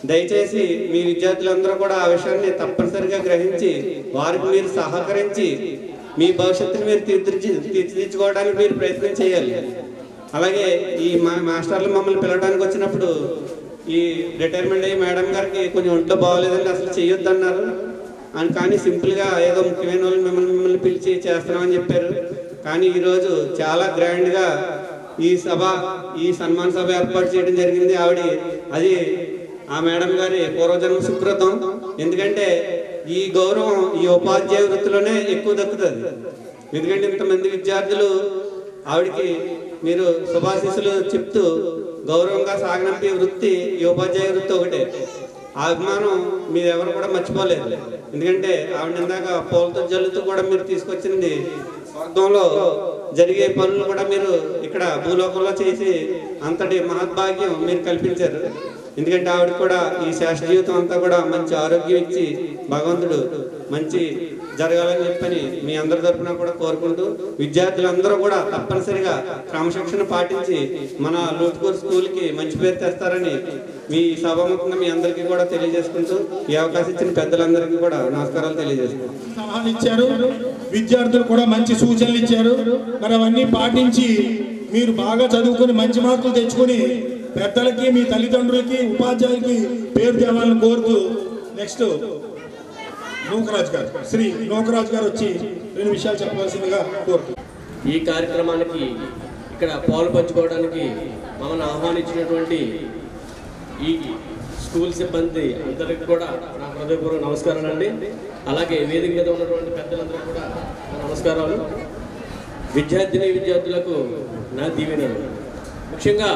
దయచేసి మీ విద్యార్థులందరూ కూడా ఆ విషయాన్ని తప్పనిసరిగా గ్రహించి వారికి మీరు సహకరించి మీ భవిష్యత్తుని మీరు తీర్చిదిద్దుకోవడానికి మీరు ప్రయత్నం చేయాలి. అలాగే ఈ మాస్టర్లు మమ్మల్ని పిలవడానికి వచ్చినప్పుడు ఈ రిటైర్మెంట్ అయ్యి మేడం గారికి కొంచెం ఒంట్లో బాగోలేదని అసలు చేయొద్దు అన్నారు. కానీ సింపుల్గా ఏదో ముఖ్యమైన వాళ్ళు మిమ్మల్ని పిలిచి చేస్తున్నామని చెప్పారు. కానీ ఈరోజు చాలా గ్రాండ్గా ఈ సన్మాన సభ ఏర్పాటు చేయడం జరిగింది. అది ఆ మేడం గారి పూర్వజన్మ సుకృతం. ఎందుకంటే ఈ గౌరవం ఈ ఉపాధ్యాయ వృత్తిలోనే ఎక్కువ దక్కుతుంది. ఎందుకంటే ఇంతమంది విద్యార్థులు ఆవిడకి మీరు శుభాశీస్సులు చెప్తూ గౌరవంగా సాగనంపే వృత్తి ఈ ఉపాధ్యాయ వృత్తి ఒకటే. ఆ అభిమానం మీరు ఎవరు కూడా మర్చిపోలేదు. ఎందుకంటే ఆవిడ ఇందాక పూలతో జల్లుతూ కూడా మీరు తీసుకొచ్చింది స్వర్గంలో జరిగే పనులు కూడా మీరు ఇక్కడ భూలోకంలో చేసి అంతటి మహద్భాగ్యం మీరు కల్పించారు. ఎందుకంటే ఆవిడ కూడా ఈ శేష జీవితం అంతా కూడా మంచి ఆరోగ్యం ఇచ్చి భగవంతుడు మంచి జరగాలని చెప్పని మీ అందరి తరఫున కూడా కోరుకుంటూ విద్యార్థులందరూ కూడా తప్పనిసరిగా క్రమశిక్షణ పాటించి మన లూట్కూరు స్కూల్కి మంచి పేరు తెస్తారని మీ సభాముఖంగా మీ అందరికీ కూడా తెలియజేసుకుంటూ ఈ అవకాశం ఇచ్చిన పెద్దలందరికీ కూడా నమస్కారాలు తెలియజేసుకుంటాం. సలహాలు ఇచ్చారు, విద్యార్థులు కూడా మంచి సూచనలు ఇచ్చారు. మరి అవన్నీ పాటించి మీరు బాగా చదువుకుని మంచి మార్కులు తెచ్చుకొని పెద్దలకి, మీ తల్లిదండ్రులకి, ఉపాధ్యాయులకి పేరు తేవాలని కోరుతూ నెక్స్ట్ నూకరాజు గారు, శ్రీ నూకరాజు గారు వచ్చి 2 విషయాలు చెప్పవలసిందిగా కోరుతున్నాను. ఈ కార్యక్రమానికి ఇక్కడ పాలు పంచుకోవడానికి మమ్మల్ని ఆహ్వానించినటువంటి ఈ స్కూల్ సిబ్బంది అందరికీ కూడా నా హృదయపూర్వక నమస్కారాలు అండి. అలాగే వేదిక మీద ఉన్నటువంటి పెద్దలందరూ కూడా నమస్కారాలు. విద్యార్థులకు నా దీవెనలు. ముఖ్యంగా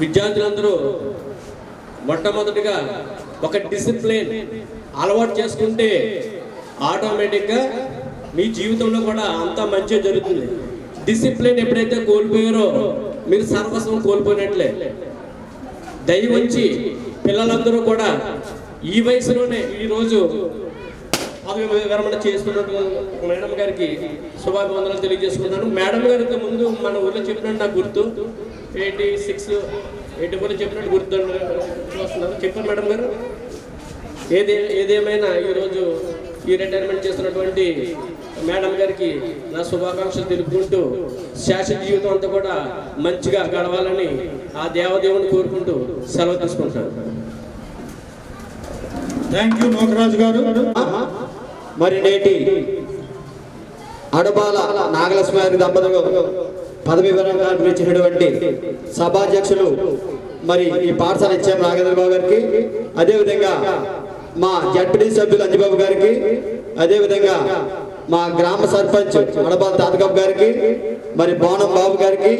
విద్యార్థులందరూ మొట్టమొదటిగా ఒక డిసిప్లిన్ అలవాటు చేసుకుంటే ఆటోమేటిక్గా మీ జీవితంలో కూడా అంతా మంచిగా జరుగుతుంది. డిసిప్లిన్ ఎప్పుడైతే కోల్పోయారో మీరు సర్వస్వం కోల్పోయినట్లే. దయవుంచి పిల్లలందరూ కూడా ఈ వయసులోనే ఈరోజు పదవి విరమణ చేస్తున్నట్టు మేడం గారికి శుభాభివందనాలు తెలియజేసుకున్నాను. మేడం గారికి ముందు మన ఊళ్ళో చెప్పినట్టు నాకు గుర్తు 86, 84 చెప్పినట్టు గుర్తు వస్తున్నారు. చెప్పారు మేడం గారు. ఏదేమైనా ఈరోజు ఈ రిటైర్మెంట్ చేస్తున్నటువంటి మేడం గారికి నా శుభాకాంక్షలు తెలుపుకుంటూ శాశ్వత జీవితం అంతా కూడా మంచిగా గడవాలని ఆ దేవదేవుని కోరుకుంటూ సెలవు తీసుకుంటాను. థ్యాంక్ యూ నూకరాజు గారు. మరి నేటి అడబాల నాగలక్ష్మి గారి దంపతులు పదవి విరమణ ఇచ్చినటువంటి సభాధ్యక్షులు మరి ఈ పాఠశాల ఇచ్చాము నాగేంద్రబాబు గారికి, అదేవిధంగా మా జడ్పీటీ సభ్యులు అంజబాబు గారికి, అదేవిధంగా మా గ్రామ సర్పంచ్ అడబాల తాతకబ్ గారికి, మరి బోనం బాబు గారికి,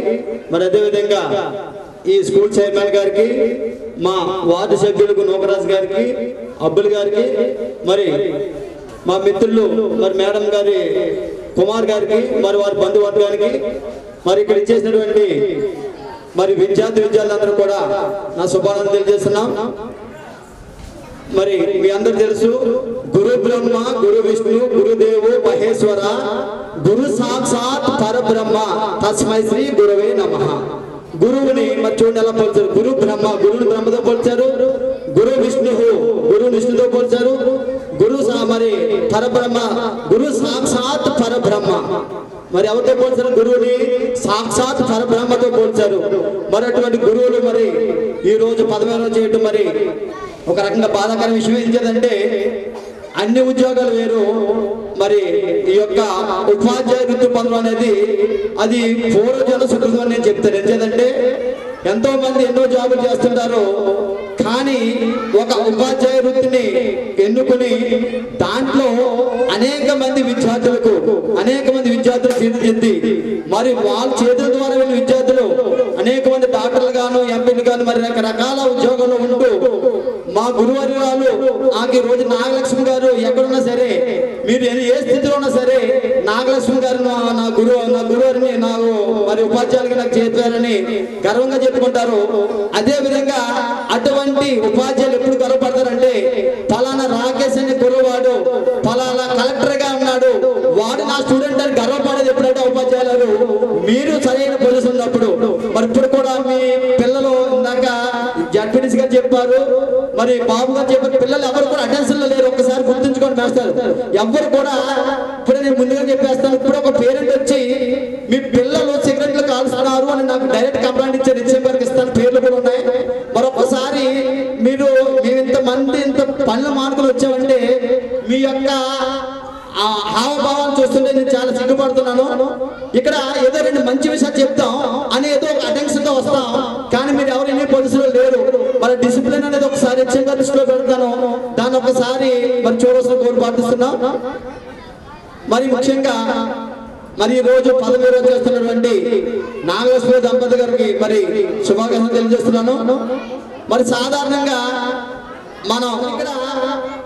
మరి అదేవిధంగా ఈ స్కూల్ చైర్మన్ గారికి, మా వార్డు సభ్యులకు నూకరాజు గారికి, అబ్బుల్ గారికి, మరి మా మిత్రులు మరి మేడం గారి కుమార్ గారికి, మరి వారి బంధువర్గానికి, మరి ఇక్కడ ఇచ్చేసినటువంటి మరి విద్యార్థులందరూ కూడా నా శుభాకాంక్షలు తెలియజేస్తున్నాం. మరి మీ అందరూ తెలుసు, గురు బ్రహ్మ గురు విష్ణు గురుదేవు మహేశ్వర గురు సాక్షాత్ పరబ్రహ్మ తస్మై శ్రీ గురవే నమః. గురువుని మరి చూడండి ఎలా పోల్చారు. గురు బ్రహ్మ గురువుని బ్రహ్మతో పోల్చారు, గురు విష్ణుతో పోల్చారు, మరి పరబ్రహ్మ గురు సాక్షాత్ పరబ్రహ్మ. మరి ఎవరితో పోల్చారు? గురువుని సాక్షాత్ పరబ్రహ్మతో పోల్చారు. మరి అటువంటి గురువులు మరి ఈ రోజు పదవి చేయటం మరి ఒక రకంగా బాధాకర విషయం. ఏంటంటే అన్ని ఉద్యోగాలు వేరు, మరి ఈ యొక్క ఉపాధ్యాయ వృత్తి పొందడం అనేది అది పూర్వజన సుకృతం అని నేను చెప్తాను. ఎందుకంటే ఎంతో మంది ఎన్నో జాబులు చేస్తుంటారు, కానీ ఒక ఉపాధ్యాయ వృత్తిని ఎన్నుకుని దాంట్లో అనేక మంది విద్యార్థులు తీర్చిదిద్ది మరి వాళ్ళ చేతుల ద్వారా వెళ్ళిన విద్యార్థులు అనేక మంది డాక్టర్లు గాను ఎంపీలు గాను మరి రకరకాల ఉద్యోగాల్లో ఉంటూ మా గురువర్యురాలు ఆకి రోజు నాగలక్ష్మి గారు ఎక్కడున్నా సరే, మీరు ఏ స్థితిలో ఉన్నా సరే, నాగలక్ష్మి గారు నా గురువారిని నాకు మరి ఉపాధ్యాయులుగా నాకు చేర్చారని గర్వంగా చెప్పుకుంటారు. అదే విధంగా అటువంటి ఉపాధ్యాయులు ఎప్పుడు గర్వపడతారంటే, ఫలానా రాకేష్ అనే గురువాడు ఫలానా కలెక్టర్ గా ఉన్నాడు, వాడు నా స్టూడెంట్ అని గర్వపడేది ఎప్పుడంటే ఉపాధ్యాయులు మీరు సరైన పొజిషన్ ఉన్నప్పుడు. మరి ఇప్పుడు కూడా మీ పిల్లలు ఇందాక జడ్పీటీసీ గారు చెప్పారు, మరి బాబు గారు చెప్పారు, పిల్లలు ఎవరు కూడా అటెన్షన్ లో లేరు. ఒక్కసారి గుర్తుంచుకొని వేస్తారు ఎవరు కూడా. ఇప్పుడు నేను ముందుగా చెప్పేస్తాను, ఇప్పుడు ఒక పేరెంట్ వచ్చి మీ పిల్లలు సిగరెట్లు కాల్స్తున్నారు అని నాకు డైరెక్ట్ కంప్లైంట్ ఇచ్చారు. ఇచ్చేవారికి ఇస్తాను, పేర్లు కూడా ఉన్నాయి. మరొకసారి మీరు ఇంతమంది ఇంత పనులు మార్కులు వచ్చామంటే మీ యొక్క హావభావాలు చూస్తుంటే నేను చాలా సిగ్గుపడుతున్నాను. ఇక్కడ ఏదో 2 మంచి విషయాలు చెప్తాం అని ఏదో ఒక అటెన్షన్ తో వస్తాం, కానీ మీరు ఎవరు ఎన్ని పొజిషన్లో లేరు. మరి డిసిప్లిన్ అనేది ఒకసారి హెచ్చరిక దృష్టిలో పెడతాను, దాన్ని ఒకసారి మరి చూడవలసిన కోరు పాటిస్తున్నాం. మరి ముఖ్యంగా మరి ఈ రోజు పదవి రోజు చేస్తున్నటువంటి నాగలక్ష్మి దంపతి గారికి మరి శుభాకాంక్షలు తెలియజేస్తున్నాను. మరి సాధారణంగా మనం ఇక్కడ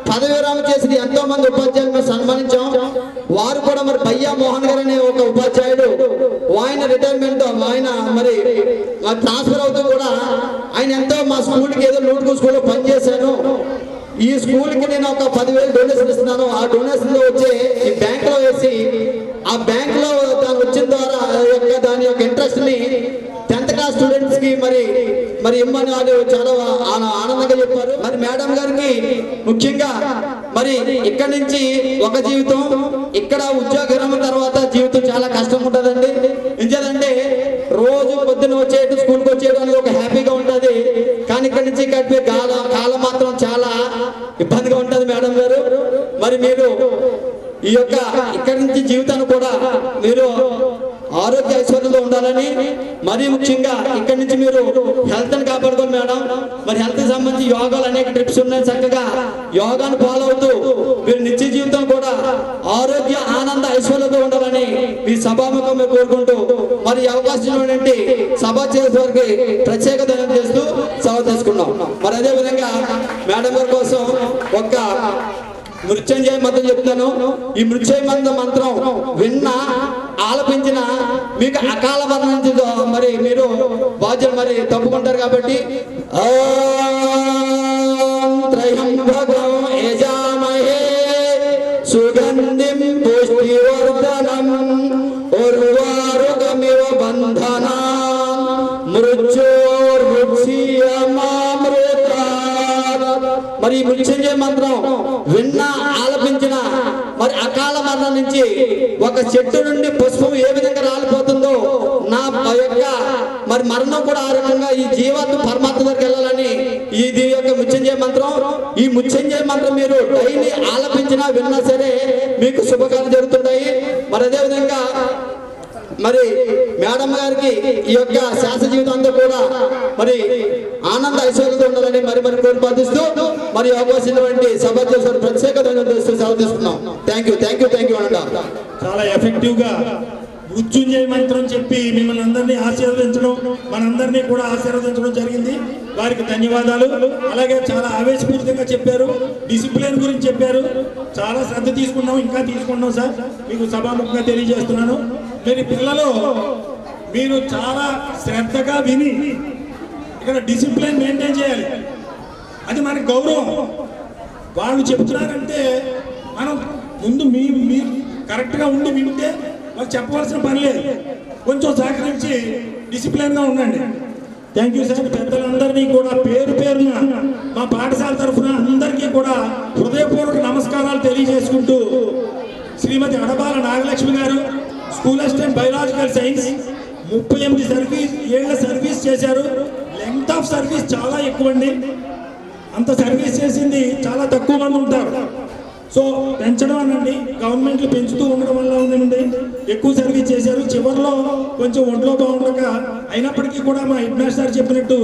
పదవి విరమణ చేసిన ఎంతో మంది ఉపాధ్యాయులను సన్మానించాం. వారు కూడా మరి భయ్యా మోహన్ గారు అనే ఒక ఉపాధ్యాయుడు, ఆయన రిటైర్మెంట్ ఆయన మరి ట్రాన్స్ఫర్ అవుతూ కూడా ఆయన ఎంతో మా స్కూల్కి ఏదో నూటుకు స్కూల్లో పనిచేశాను, ఈ స్కూల్కి నేను ఒక 10,000 డొనేషన్ ఇస్తున్నాను, ఆ డొనేషన్ లో వచ్చే ఈ బ్యాంక్ లో వేసి ఆ బ్యాంక్ లో దాని వచ్చిన ద్వారా దాని యొక్క ఇంట్రెస్ట్ ని 10th క్లాస్ స్టూడెంట్స్ కి మరి ఇమ్మని వాళ్ళు చాలా ఆనందంగా చెప్పారు. మరి మేడం గారికి ముఖ్యంగా మరి ఇక్కడి నుంచి ఒక జీవితం, ఇక్కడ ఉద్యోగ విరమణ తర్వాత జీవితం చాలా కష్టం ఉంటుందండి. ఎందుకంటే రోజు పొద్దున్న వచ్చేటు స్కూల్కి వచ్చేయడం అనేది ఒక హ్యాపీగా ఉంటుంది, కానీ ఇక్కడి నుంచి గడిపే కాలం మాత్రం చాలా ఇబ్బందిగా ఉంటుంది మేడం మరి మీరు ఈ యొక్క ఇక్కడి నుంచి జీవితాన్ని కూడా మీరు ఆరోగ్య ఐశ్వర్యంలో ఉండాలని, మరీ ముఖ్యంగా ఇక్కడి నుంచి మీరు హెల్త్ ని కాపాడుకోవాలి మేడం. మరి హెల్త్ కి సంబంధించి యోగాలు అనేక ట్రిప్స్ ఉన్నాయి, చక్కగా యోగాను ఫాలో అవుతూ మీరు నిత్య జీవితం కూడా ఆరోగ్య ఆనంద ఐశ్వర్యంతో ఉండాలని మీ సభాముఖంగా కోరుకుంటూ మరి ఈ అవకాశం ఏంటి సభ చేసే వారికి ప్రత్యేక ధన్యవాదాలు చేస్తూ సభ తీసుకున్నాం. మరి అదే విధంగా మేడం గారి కోసం ఒక్క మృత్యుంజయ మంత్రం చెప్తాను. ఈ మృత్యుంజయ మంత్రం విన్న ఆలపించిన మీకు అకాల మరణం మరి మీరు బాధ్యులు మరి తప్పుకుంటారు కాబట్టి త్రయంబకం యజామహే సుగంధిం పుష్టివర్ధనం ఉర్వారుకమివ బంధనా మృత్యోర్ముక్షీయమామృతాత్. మరి ఈ మృత్యుంజయ మంత్రం విన్న ఆలపించిన మరి అకాల మరణం నుంచి ఒక చెట్టు నుండి పుష్పం ఏ విధంగా రాలిపోతుందో నా యొక్క మరి మరణం కూడా ఆ రకంగా ఈ జీవాత్మ పరమాత్మ దగ్గరికి వెళ్ళాలని ఇది యొక్క మృత్యుంజయ మంత్రం. ఈ మృత్యుంజయ మంత్రం మీరు డైలీ ఆలపించినా విన్నా సరే మీకు శుభకార్యాలు జరుగుతుంటాయి. మరి అదే విధంగా మరి మేడం గారికి ఈ యొక్క శాస్త్ర జీవితం అంతా కూడా మరి ఆనంద ఐశ్వర్యంతో ఉండాలని మరి కోరిపాదిస్తూ మరి అవకాశం సభ చేసిన ప్రత్యేక ధన్యవాదాలు సెలవు తీసుకున్నాం. థ్యాంక్ యూ అంట. చాలా ఎఫెక్టివ్ గా మృత్యుంజయ మంత్రం చెప్పి మిమ్మల్ని అందరినీ ఆశీర్వదించడం, మనందరినీ కూడా ఆశీర్వదించడం జరిగింది. వారికి ధన్యవాదాలు. అలాగే చాలా ఆవేశపూరితంగా చెప్పారు, డిసిప్లిన్ గురించి చెప్పారు, చాలా శ్రద్ధ తీసుకున్నాం, ఇంకా తీసుకున్నాం సార్. మీకు సభాముఖంగా తెలియజేస్తున్నాను. మీరు పిల్లలు మీరు చాలా శ్రద్ధగా విని ఇక్కడ డిసిప్లిన్ మెయింటైన్ చేయాలి. అది మనకి గౌరవం. వాళ్ళు చెప్తున్నారంటే మనం ముందు మీరు కరెక్ట్గా ఉండి వింటే వాళ్ళు చెప్పవలసిన పని లేదు. కొంచెం సహకరించి డిసిప్లిన్గా ఉండండి. Thank you sir. పెద్దలందరినీ కూడా పేరు పేరున మా పాఠశాల తరఫున అందరికీ కూడా హృదయపూర్వక నమస్కారాలు తెలియజేసుకుంటూ శ్రీమతి అడబాల నాగలక్ష్మి గారు స్కూల్ అసిస్టెంట్ బయోలాజికల్ సైన్స్ 38 ఏళ్ల సర్వీస్ చేశారు. లెంగ్త్ ఆఫ్ సర్వీస్ చాలా ఎక్కువ అండి. అంత సర్వీస్ చేసింది చాలా తక్కువ మంది ఉంటారు. సో పెంచడం అనండి, గవర్నమెంట్లు పెంచుతూ ఉండడం వల్ల ఉందండి ఎక్కువ సర్వీస్ చేశారు. చివరిలో కొంచెం ఒంట్లో బాగుండక అయినప్పటికీ కూడా మా హెడ్ మాస్టర్ చెప్పినట్టు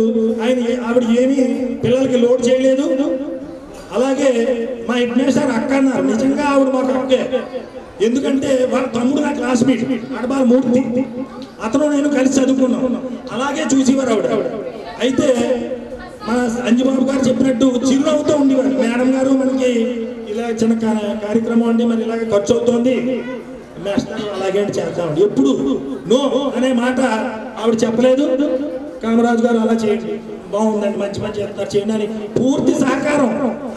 ఆవిడ ఏమీ పిల్లలకి లోడ్ చేయలేదు. అలాగే మా హెడ్ మాస్టర్ అక్క అన్నారు. నిజంగా ఆవిడ మాకు అక్కే. ఎందుకంటే వాళ్ళ తమ్ముడు నా క్లాస్మేట్ అడబాల మూర్తి, అతను నేను కలిసి చదువుకున్నాం. అలాగే చూసేవారు ఆవిడ. అయితే మన అంజబాబు గారు చెప్పినట్టు చిరునవ్వుతో ఉండేవారు. మేడం గారు మనకి ఇలా చిన్న కార్యక్రమం అండి, మరి ఇలాగ ఖర్చు అవుతుంది, మాస్టర్ అలాగే చేద్దామండి. ఎప్పుడు నో అనే మాట ఆవిడ చెప్పలేదు. కామరాజు గారు అలా చేయండి, బాగుందండి, మంచి చేస్తున్నారు, చేయండి అని పూర్తి సహకారం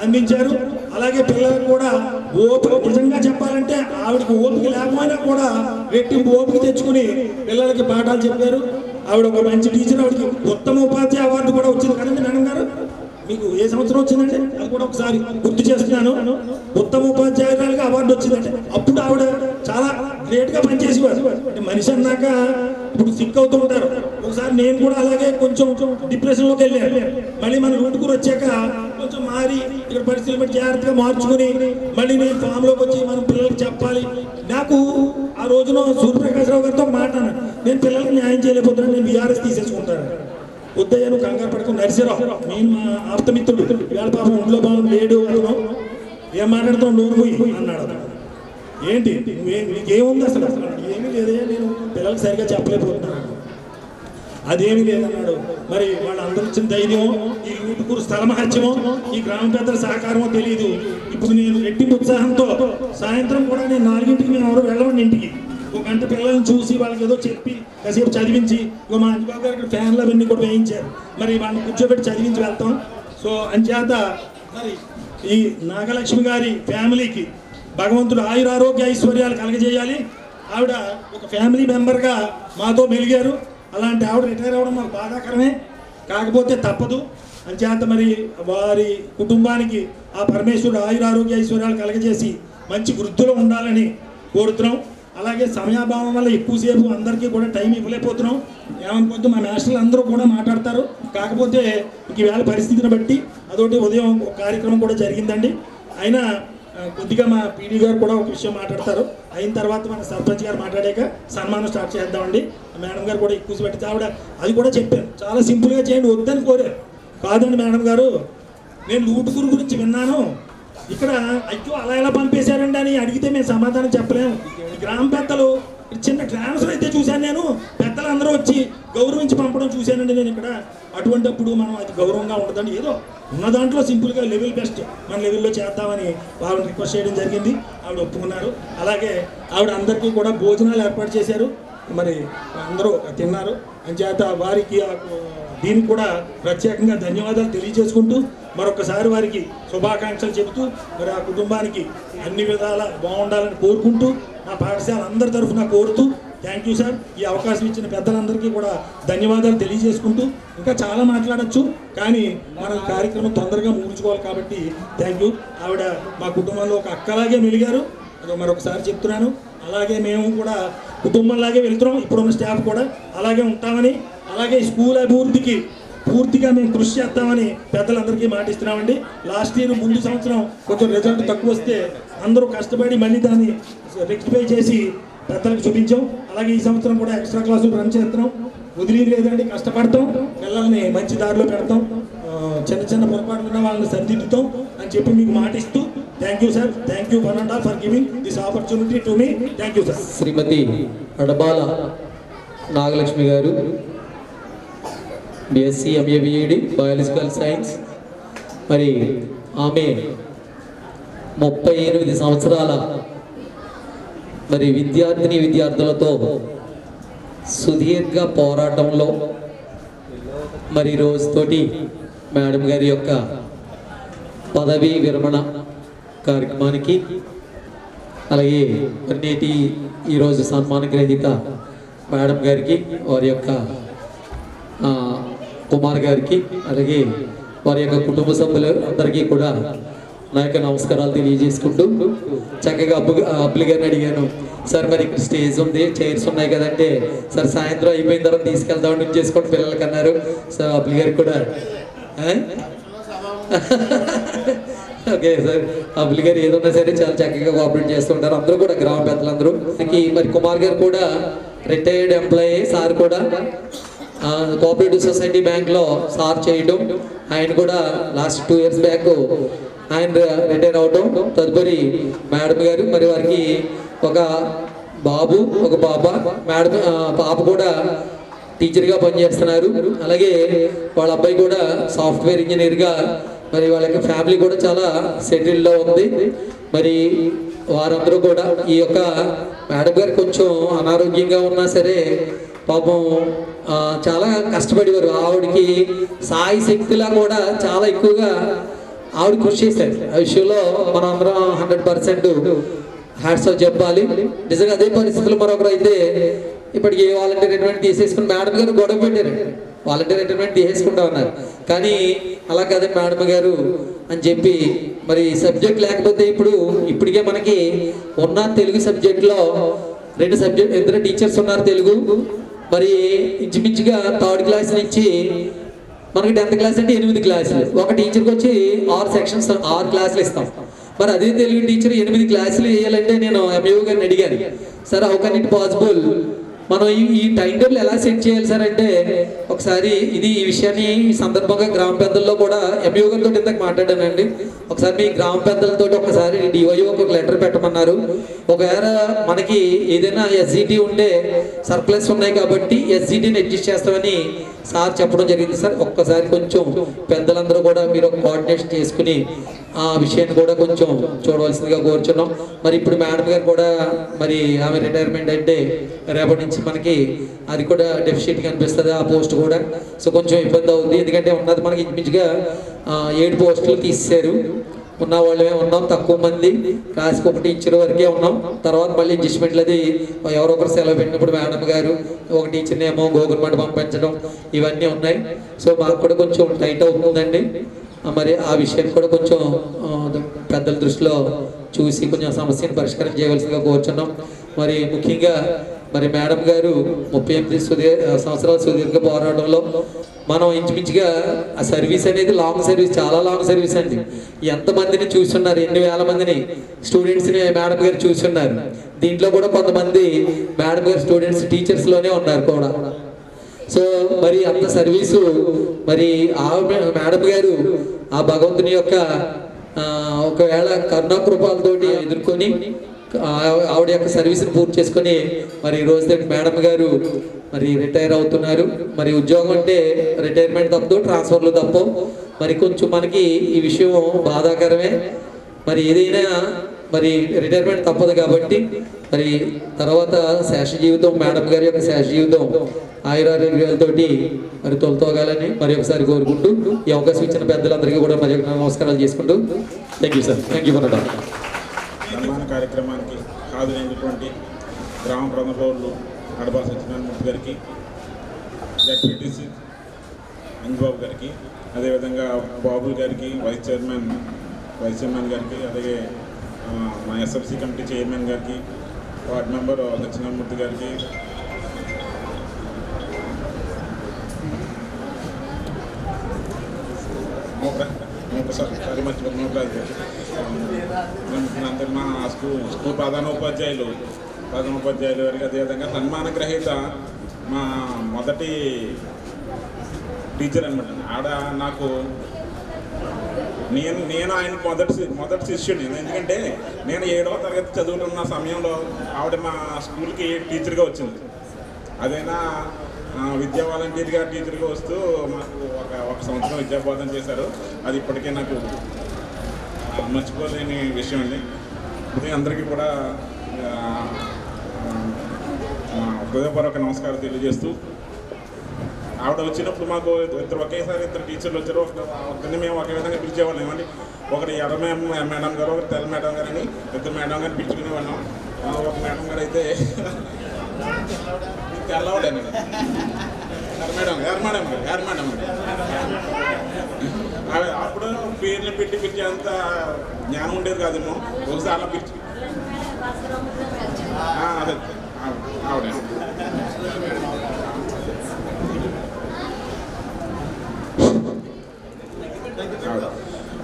అందించారు. అలాగే పిల్లలకు కూడా ఓపిక, నిజంగా చెప్పాలంటే ఆవిడకి ఓపిక లేకపోయినా కూడా రెట్టింపు ఓపిక తెచ్చుకుని పిల్లలకి పాఠాలు చెప్పారు. ఆవిడ ఒక మంచి టీచర్. ఆవిడకి ఉత్తమ ఉపాధ్యాయ అవార్డు కూడా వచ్చింది కదండి మేడం గారు. మీకు ఏ సంవత్సరం వచ్చిందంటే అది కూడా ఒకసారి గుర్తు చేస్తున్నాను. ఉత్తమ ఉపాధ్యాయురాలుగా అవార్డు వచ్చిందంటే అప్పుడు ఆవిడ చాలా గ్రేట్గా పనిచేసేవారు. అంటే మనిషి అన్నాక ఇప్పుడు సిక్ అవుతూ ఉంటారు. ఒకసారి నేను కూడా అలాగే కొంచెం డిప్రెషన్లోకి వెళ్ళాను. మళ్ళీ మన రూటుకూరు వచ్చాక కొంచెం మారి ఇక్కడ పరిస్థితులు బట్టి జాగ్రత్తగా మార్చుకుని మళ్ళీ నేను ఫామ్లోకి వచ్చి మనం పిల్లలకి చెప్పాలి. నాకు ఆ రోజున సూర్యప్రకాశ్రావు గారితో మాట అన్నాను, నేను పిల్లలకి న్యాయం చేయలేకపోతున్నాను, నేను బీఆర్ఎస్ తీసేసుకుంటాను. ఉదయం కంగారు పడుకుని నరిసిరావు నేను మా ఆప్తమిత్రుడు వేళ పాపం ఒంట్లో బాగుంది లేడు అతను, ఏం మాట్లాడుతావు నోరు పోయి అన్నాడు. అతను ఏంటి నీకేముంది అసలు ఏమీ లేదే, నేను పిల్లలకి సరిగ్గా చెప్పలేకపోతున్నాను. అదేమీ లేదన్నాడు. మరి వాళ్ళందరూ ఇచ్చిన ధైర్యం, ఈ ఊటుకూరు స్థల మహత్యమో ఈ గ్రామ పెద్దల సహకారమో తెలియదు. ఇప్పుడు నేను రెట్టింపు ఉత్సాహంతో సాయంత్రం కూడా నేను 4ంటికి మేము ఎవరు వెళ్ళమండి ఇంటికి. ఒక గంట పిల్లల్ని చూసి వాళ్ళకి ఏదో చెప్పి కాసేపు చదివించి, ఇక మా అంజబాబు గారు ఇక్కడ ఫ్యాన్లు అవన్నీ కూడా వేయించారు. మరి వాళ్ళని కూర్చోబెట్టి చదివించి వెళ్తాం. సో అంచేత మరి ఈ నాగలక్ష్మి గారి ఫ్యామిలీకి భగవంతుడు ఆయురారోగ్య ఐశ్వర్యాలు కలగజేయాలి. ఆవిడ ఒక ఫ్యామిలీ మెంబర్గా మాతో మెలిగారు. అలాంటి ఆవిడ రిటైర్ అవ్వడం మాకు బాధాకరమే, కాకపోతే తప్పదు. అంచేత మరి వారి కుటుంబానికి ఆ పరమేశ్వరుడు ఆయురారోగ్య ఐశ్వర్యాలు కలగజేసి మంచి వృద్ధిలో ఉండాలని కోరుతున్నాం. అలాగే సమయాభావం వల్ల ఎక్కువసేపు అందరికీ కూడా టైం ఇవ్వలేకపోతున్నాం. ఏమనుకోవద్దు, మా మాస్టర్లు అందరూ కూడా మాట్లాడతారు. కాకపోతే ఈవేళ పరిస్థితిని బట్టి అదొకటి ఉదయం ఒక కార్యక్రమం కూడా జరిగిందండి. అయినా కొద్దిగా మా పీడీ గారు కూడా ఒక విషయం మాట్లాడతారు. అయిన తర్వాత మన సర్పంచ్ గారు మాట్లాడాక సన్మానం స్టార్ట్ చేద్దామండి. మేడం గారు కూడా ఎక్కువ పెట్టి ఆవిడ అది కూడా చెప్పారు, చాలా సింపుల్గా చేయండి వద్దని కోరారు. కాదండి మేడం గారు, నేను లూటుగురు గురించి విన్నాను, ఇక్కడ అయ్యో అలా ఎలా పంపేశారండి అని అడిగితే మేము సమాధానం చెప్పలేము. గ్రామ పెద్దలు చిన్న ట్రాన్స్ఫర్ అయితే చూశాను, నేను పెద్దలందరూ వచ్చి గౌరవించి పంపడం చూశానండి నేను ఇక్కడ. అటువంటిప్పుడు మనం అది గౌరవంగా ఉండదండి. ఏదో ఉన్న దాంట్లో సింపుల్గా లెవెల్ బెస్ట్ మన లెవెల్లో చేద్దామని ఆవిడ రిక్వెస్ట్ చేయడం జరిగింది. ఆవిడ ఒప్పుకున్నారు. అలాగే ఆవిడ అందరికీ కూడా భోజనాలు ఏర్పాటు చేశారు, మరి అందరూ తిన్నారు. అంచేత వారికి దీనికి కూడా ప్రత్యేకంగా ధన్యవాదాలు తెలియజేసుకుంటూ మరొకసారి వారికి శుభాకాంక్షలు చెబుతూ మరి ఆ కుటుంబానికి అన్ని విధాలా బాగుండాలని కోరుకుంటూ మా పాఠశాల అందరి తరఫున కోరుతూ థ్యాంక్ యూ సార్. ఈ అవకాశం ఇచ్చిన పెద్దలందరికీ కూడా ధన్యవాదాలు తెలియజేసుకుంటూ ఇంకా చాలా మాట్లాడచ్చు, కానీ మన కార్యక్రమం తొందరగా ముగించుకోవాలి కాబట్టి థ్యాంక్ యూ. ఆవిడ మా కుటుంబంలో ఒక అక్కలాగే మెలిగారు, అది మరొకసారి చెప్తున్నాను. అలాగే మేము కూడా కుటుంబంలాగే వెళ్తున్నాం, ఇప్పుడున్న స్టాఫ్ కూడా అలాగే ఉంటామని, అలాగే స్కూల్ అభివృద్ధికి పూర్తిగా మేము కృషి చేస్తామని పెద్దలందరికీ మాటిస్తున్నామండి. లాస్ట్ ఇయర్ ముందు సంవత్సరం కొంచెం రిజల్ట్ తక్కువ వస్తే అందరూ కష్టపడి మళ్ళీ దాన్ని రెక్టిఫై చేసి పెద్దలకు చూపించాం. అలాగే ఈ సంవత్సరం కూడా ఎక్స్ట్రా క్లాసులు రన్ చేస్తున్నాం, వదిలేదు లేదండి, కష్టపడతాం, పిల్లల్ని మంచి దారిలో పెడతాం, చిన్న చిన్న పొరపాటు ఉన్న వాళ్ళని సరిదిద్దుతాం అని చెప్పి మీకు మాటిస్తూ thank you sir. Thank you one and all for giving this opportunity to me. Thank you sir. Shrimati Adabala Nagalakshmi garu BSc MA BEd biological science. మరి ఆమె 38 సంవత్సరాల మరి విద్యార్థులతో సుదీర్ఘ పోరాటంలో మరి రోజుతోటి మేడం గారి యొక్క పదవీ విరమణ కార్యక్రమానికి, అలాగే మరి నేటి ఈరోజు సన్మాన గ్రహీత మేడం గారికి, వారి యొక్క కుమార్ గారికి, అలాగే వారి యొక్క కుటుంబ సభ్యులు అందరికీ కూడా నా యొక్క నమస్కారాలు తెలియజేసుకుంటూ చక్కగా అబ్బులి గారిని అడిగాను, సార్ మరి ఇక్కడ స్టేజ్ ఉంది, చైర్స్ ఉన్నాయి కదంటే, సార్ సాయంత్రం అయిపోయిన తర్వాత తీసుకెళ్దామని చేసుకోండి పిల్లలకి అన్నారు. సార్ అబ్బులి గారికి కూడా ఓకే సార్, అబ్బులి గారు ఏదన్నా సరే చాలా చక్కగా కోఆపరేట్ చేస్తుంటారు. అందరూ కూడా గ్రామ పెద్దలందరూ. మరి కుమార్ గారు కూడా రిటైర్డ్ ఎంప్లాయీ, సార్ కూడా కోఆపరేటివ్ సొసైటీ బ్యాంక్లో సార్ చేయడం, ఆయన కూడా లాస్ట్ 2 years బ్యాక్ ఆయన రిటైర్ అవడం. తదుపరి మేడం గారు, మరి వారికి ఒక బాబు ఒక పాప, మేడం పాప కూడా టీచర్గా పనిచేస్తున్నారు. అలాగే వాళ్ళ అబ్బాయి కూడా సాఫ్ట్వేర్ ఇంజనీర్గా, మరి వాళ్ళ యొక్క ఫ్యామిలీ కూడా చాలా సెటిల్డ్లో ఉంది. మరి వారందరూ కూడా ఈ యొక్క మేడం గారు కొంచెం అనారోగ్యంగా ఉన్నా సరే పాపం చాలా కష్టపడేవారు. ఆవిడకి సాయి శక్తిలా కూడా చాలా ఎక్కువగా ఆవిడ కృషి చేశారు. ఆ విషయంలో మనం అందరం 100% హ్యాట్స్ ఆఫ్ చెప్పాలి. నిజంగా అదే పరిస్థితుల్లో మరొకరు అయితే ఇప్పటికి వాలంటీర్ రిటైర్మెంట్ తీసేసుకుని మేడం గారు గొడవ పెట్టారు, వాలంటీర్ రిటైర్మెంట్ తీసేసుకుంటా ఉన్నారు. కానీ అలా కాదే మేడం గారు అని చెప్పి, మరి సబ్జెక్ట్ లేకపోతే ఇప్పటికే మనకి ఉన్న తెలుగు సబ్జెక్ట్లో 2 టీచర్స్ ఉన్నారు తెలుగు. మరి ఇంచుమించుగా 3rd క్లాస్ నుంచి మనకి 10th క్లాస్ అంటే 8 క్లాసులు, ఒక టీచర్కి వచ్చి 6 సెక్షన్స్ 6 క్లాసులు ఇస్తాం. మరి అదే తెలుగు టీచర్ 8 క్లాసులు వేయాలంటే నేను MAO గారిని అడిగాను, sir how can it possible, మనం ఈ టైం టేబుల్ ఎలా సెట్ చేయాలి సార్ అంటే, ఒకసారి ఈ విషయాన్ని ఈ సందర్భంగా గ్రామ పెద్దల్లో కూడా MAO గారితో ఇంతకు మాట్లాడానండి. ఒకసారి మీ గ్రామ పెద్దలతో ఒకసారి DYO ఒక లెటర్ పెట్టమన్నారు. ఒకవేళ మనకి ఏదైనా SGT ఉంటే సర్ప్లస్ ఉన్నాయి కాబట్టి SGTని అడ్జస్ట్ చేస్తామని సార్ చెప్పడం జరిగింది. సార్ ఒక్కసారి కొంచెం పెద్దలందరూ కూడా మీరు కోఆర్డినేషన్ చేసుకుని ఆ విషయాన్ని కూడా కొంచెం చూడవలసిందిగా కోరుచున్నాం. మరి ఇప్పుడు మేడం గారు కూడా మరి ఆమె రిటైర్మెంట్ అంటే రేపటి నుంచి మనకి అది కూడా డెఫిషిట్ కనిపిస్తుంది ఆ పోస్ట్ కూడా. సో కొంచెం ఇబ్బంది అవుతుంది, ఎందుకంటే ఉన్నది మనకి ఇంచుమించుగా 7 పోస్టులు తీసేశారు. ఉన్న వాళ్ళమే ఉన్నాం, తక్కువ మంది, క్లాస్కి ఒక టీచర్ వరకే ఉన్నాం. తర్వాత మళ్ళీ అడ్జస్ట్మెంట్లు అది ఎవరో ఒకరు సెలవు పెట్టినప్పుడు మేడం గారు ఒక టీచర్ని ఏమో గవర్నమెంట్ పంపించడం ఇవన్నీ ఉన్నాయి. సో మాకు కూడా కొంచెం టైట్ అవుతుందండి. మరి ఆ విషయాన్ని కూడా కొంచెం పెద్దల దృష్టిలో చూసి కొంచెం సమస్యను పరిష్కారం చేయవలసిందిగా కోరుచున్నాం. మరి ముఖ్యంగా మరి మేడం గారు 38 సంవత్సరాల సుదీర్ఘ పోరాటంలో మనం ఇంచుమించుగా ఆ సర్వీస్ అనేది లాంగ్ సర్వీస్, చాలా లాంగ్ సర్వీస్ అండి. ఎంతమందిని చూస్తున్నారు, ఎన్ని వేల మందిని స్టూడెంట్స్ని మేడం గారు చూస్తున్నారు. దీంట్లో కూడా కొంతమంది మేడం గారు స్టూడెంట్స్ టీచర్స్లోనే ఉన్నారు కూడా. సో మరి అంత సర్వీసు మరి ఆ మేడం గారు ఆ భగవంతుని యొక్క ఒకవేళ కరుణాకృపాలతోటి ఎదుర్కొని ఆవిడ యొక్క సర్వీస్ని పూర్తి చేసుకొని మరి ఈ రోజు మేడం గారు మరి రిటైర్ అవుతున్నారు. మరి ఉద్యోగం అంటే రిటైర్మెంట్ తప్పదు, ట్రాన్స్ఫర్లు తప్పవు. మరి కొంచెం మనకి ఈ విషయం బాధాకరమే. మరి ఏదైనా మరి రిటైర్మెంట్ తప్పదు కాబట్టి మరి తర్వాత శేష జీవితం, మేడం గారి యొక్క శేష జీవితం ఆయురారోగ్యాలతోటి మరి తొలతోగాలని మరి ఒకసారి కోరుకుంటూ ఈ అవకాశం ఇచ్చిన పెద్దలందరికీ కూడా మరి నమస్కారాలు చేసుకుంటూ thank you sir. Thank you for that. సన్మాన కార్యక్రమానికి హాజరైనటువంటి గ్రామ ప్రధాన పౌరులు అడబాల సత్యనారాయణమూర్తి గారికి, జడ్పీటీసీ అంజబాబు గారికి, అదేవిధంగా బాబుల్ గారికి, వైస్ చైర్మన్ గారికి, అలాగే మా ఎస్ఎఫ్సి కమిటీ చైర్మన్ గారికి, వార్డ్ మెంబర్ సత్యనారాయణమూర్తి గారికి, సారీ మర్చిపోయి అందరు మా స్కూల్ ప్రధానోపాధ్యాయులు గారికి, అదేవిధంగా సన్మాన గ్రహీత మా మొదటి టీచర్ అనమాట. ఆడ నాకు నేను ఆయన మొదటి శిష్యుడిని. ఎందుకంటే నేను 7వ తరగతి చదువుతున్న సమయంలో ఆవిడ మా స్కూల్కి టీచర్గా వచ్చింది. అదైనా విద్యా వాలంటీర్గా టీచర్గా వస్తూ మాకు ఒక సంవత్సరం విద్యాబోధన చేశారు. అది ఇప్పటికే నాకు మర్చిపోలేని విషయం అండి. అందరికీ కూడా హృదయపూర్వక నమస్కారం తెలియజేస్తూ, ఆవిడ వచ్చినప్పుడు మాకు ఒకేసారి ఇద్దరు టీచర్లు వచ్చారు. ఒకరిని మేము ఒకే విధంగా పిలిచేవాళ్ళం. ఏమండి, ఒకటి ఎర్ర మేడం గారు, ఒకటి తెల్ల మేడం గారు అని ఇద్దరు మేడం గారిని పిలుచుకునేవాళ్ళం. ఒక మేడం గారు అయితే తెల్లవాడండి, ఎర్ర మేడం అప్పుడు పేర్లు పెట్టి పిలిచేంత జ్ఞానం ఉండేది కాదేమో. ఒకసారి అలా పిలిచి అదే ఆవిడ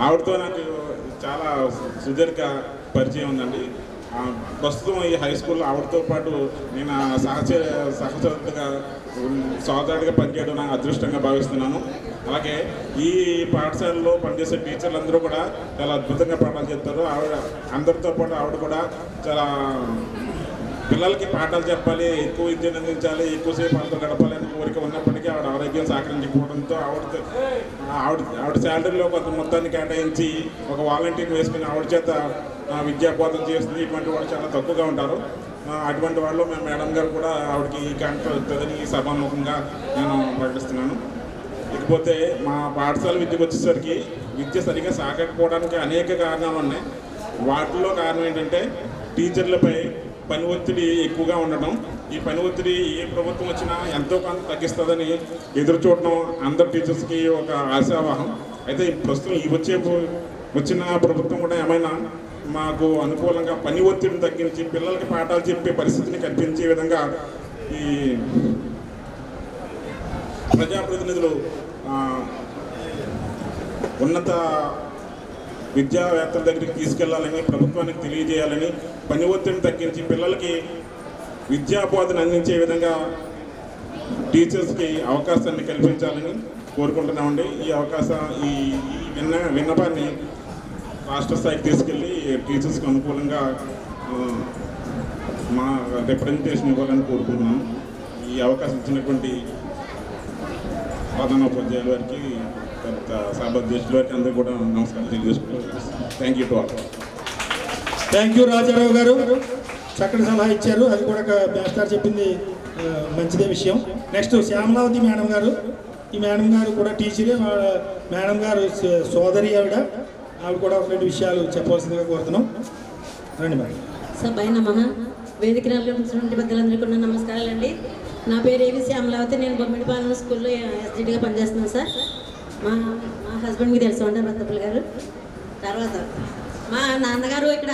ఆవిడతో నాకు చాలా సుదీర్ఘ పరిచయం ఉందండి. ప్రస్తుతం ఈ హై స్కూల్లో ఆవిడతో పాటు నేను సహచరుడిగా సోదరుడిగా పనిచేయడం నాకు అదృష్టంగా భావిస్తున్నాను. అలాగే ఈ పాఠశాలలో పనిచేసే టీచర్లందరూ కూడా చాలా అద్భుతంగా పాఠాలు చెప్తారు. ఆవిడ అందరితో పాటు ఆవిడ కూడా చాలా పిల్లలకి పాఠాలు చెప్పాలి, ఎక్కువ విద్యను అందించాలి, ఎక్కువసేపు వాళ్ళతో గడపాలి అని కోరిక ఉన్నప్పటికీ ఆవిడ ఆరోగ్యం సహకరించకపోవడంతో ఆవిడ శాలరీలో కొంత మొత్తాన్ని కేటాయించి ఒక వాలంటీర్ని వేసుకుని ఆవిడ చేత విద్యాబోధన చేస్తుంది. ఇటువంటి వాళ్ళు చాలా తక్కువగా ఉంటారు. అటువంటి వాళ్ళు మేము మేడం గారు కూడా ఆవిడకి ఈ కాంట్రా వస్తుందని సభాముఖంగా నేను ప్రకటిస్తున్నాను. ఇకపోతే మా పాఠశాల విద్యకు వచ్చేసరికి విద్య సరిగా సాగకపోవడానికి అనేక కారణాలు ఉన్నాయి. వాటిలో కారణం ఏంటంటే టీచర్లపై పని ఒత్తిడి ఎక్కువగా ఉండడం. ఈ పని ఒత్తిడి ఏ ప్రభుత్వం వచ్చినా ఎంతో కొంత తగ్గిస్తుందని ఎదురు చూడడం అందరు టీచర్స్కి ఒక ఆశావాహం. అయితే ప్రస్తుతం వచ్చిన ప్రభుత్వం కూడా ఏమైనా మాకు అనుకూలంగా పని ఒత్తిడిని తగ్గించి పిల్లలకి పాఠాలు చెప్పే పరిస్థితిని కల్పించే విధంగా ఈ ప్రజాప్రతినిధులు ఉన్నత విద్యావేత్తల దగ్గరికి తీసుకెళ్లాలని, ప్రభుత్వానికి తెలియజేయాలని, పని ఒత్తిడిని తగ్గించి పిల్లలకి విద్యాబోధన అందించే విధంగా టీచర్స్కి అవకాశాన్ని కల్పించాలని కోరుకుంటున్నామండి. ఈ విన్నపాన్ని రాష్ట్ర స్థాయికి తీసుకెళ్ళి టీచర్స్కి అనుకూలంగా మా రిప్రజెంటేషన్ ఇవ్వాలని కోరుకుంటున్నాను. ఈ అవకాశం ఇచ్చినటువంటి ప్రధానోపాధ్యాయుల వారికి, సభాధ్యక్షుల వారికి అందరూ కూడా నమస్కారం తెలియజేసుకుంటున్నాను. Thank you to all. Thank you Rajarao గారు, చక్కటి సలహా ఇచ్చారు. అది కూడా మాస్టర్ చెప్పింది మంచిదే విషయం. నెక్స్ట్ శ్యామలావతి మేడం గారు. ఈ మేడం గారు కూడా టీచరే. మేడం గారు సోదరి ఆవిడ కూడా ఒక రెండు విషయాలు చెప్పవలసిందిగా కోరుతున్నాం. రండి మేడం. సభైన వేదిక నుండి పెద్దలందరికీ ఉన్న నమస్కారాలండి. నా పేరు ఏవి శ్యామలావతి. నేను బొమ్మిడిపాలెం స్కూల్లో ఎస్జిటిగా పనిచేస్తున్నాను సార్. మా హస్బెండ్కి తెలుసు అంటారు రత్తపల్లి గారు. తర్వాత మా నాన్నగారు ఇక్కడ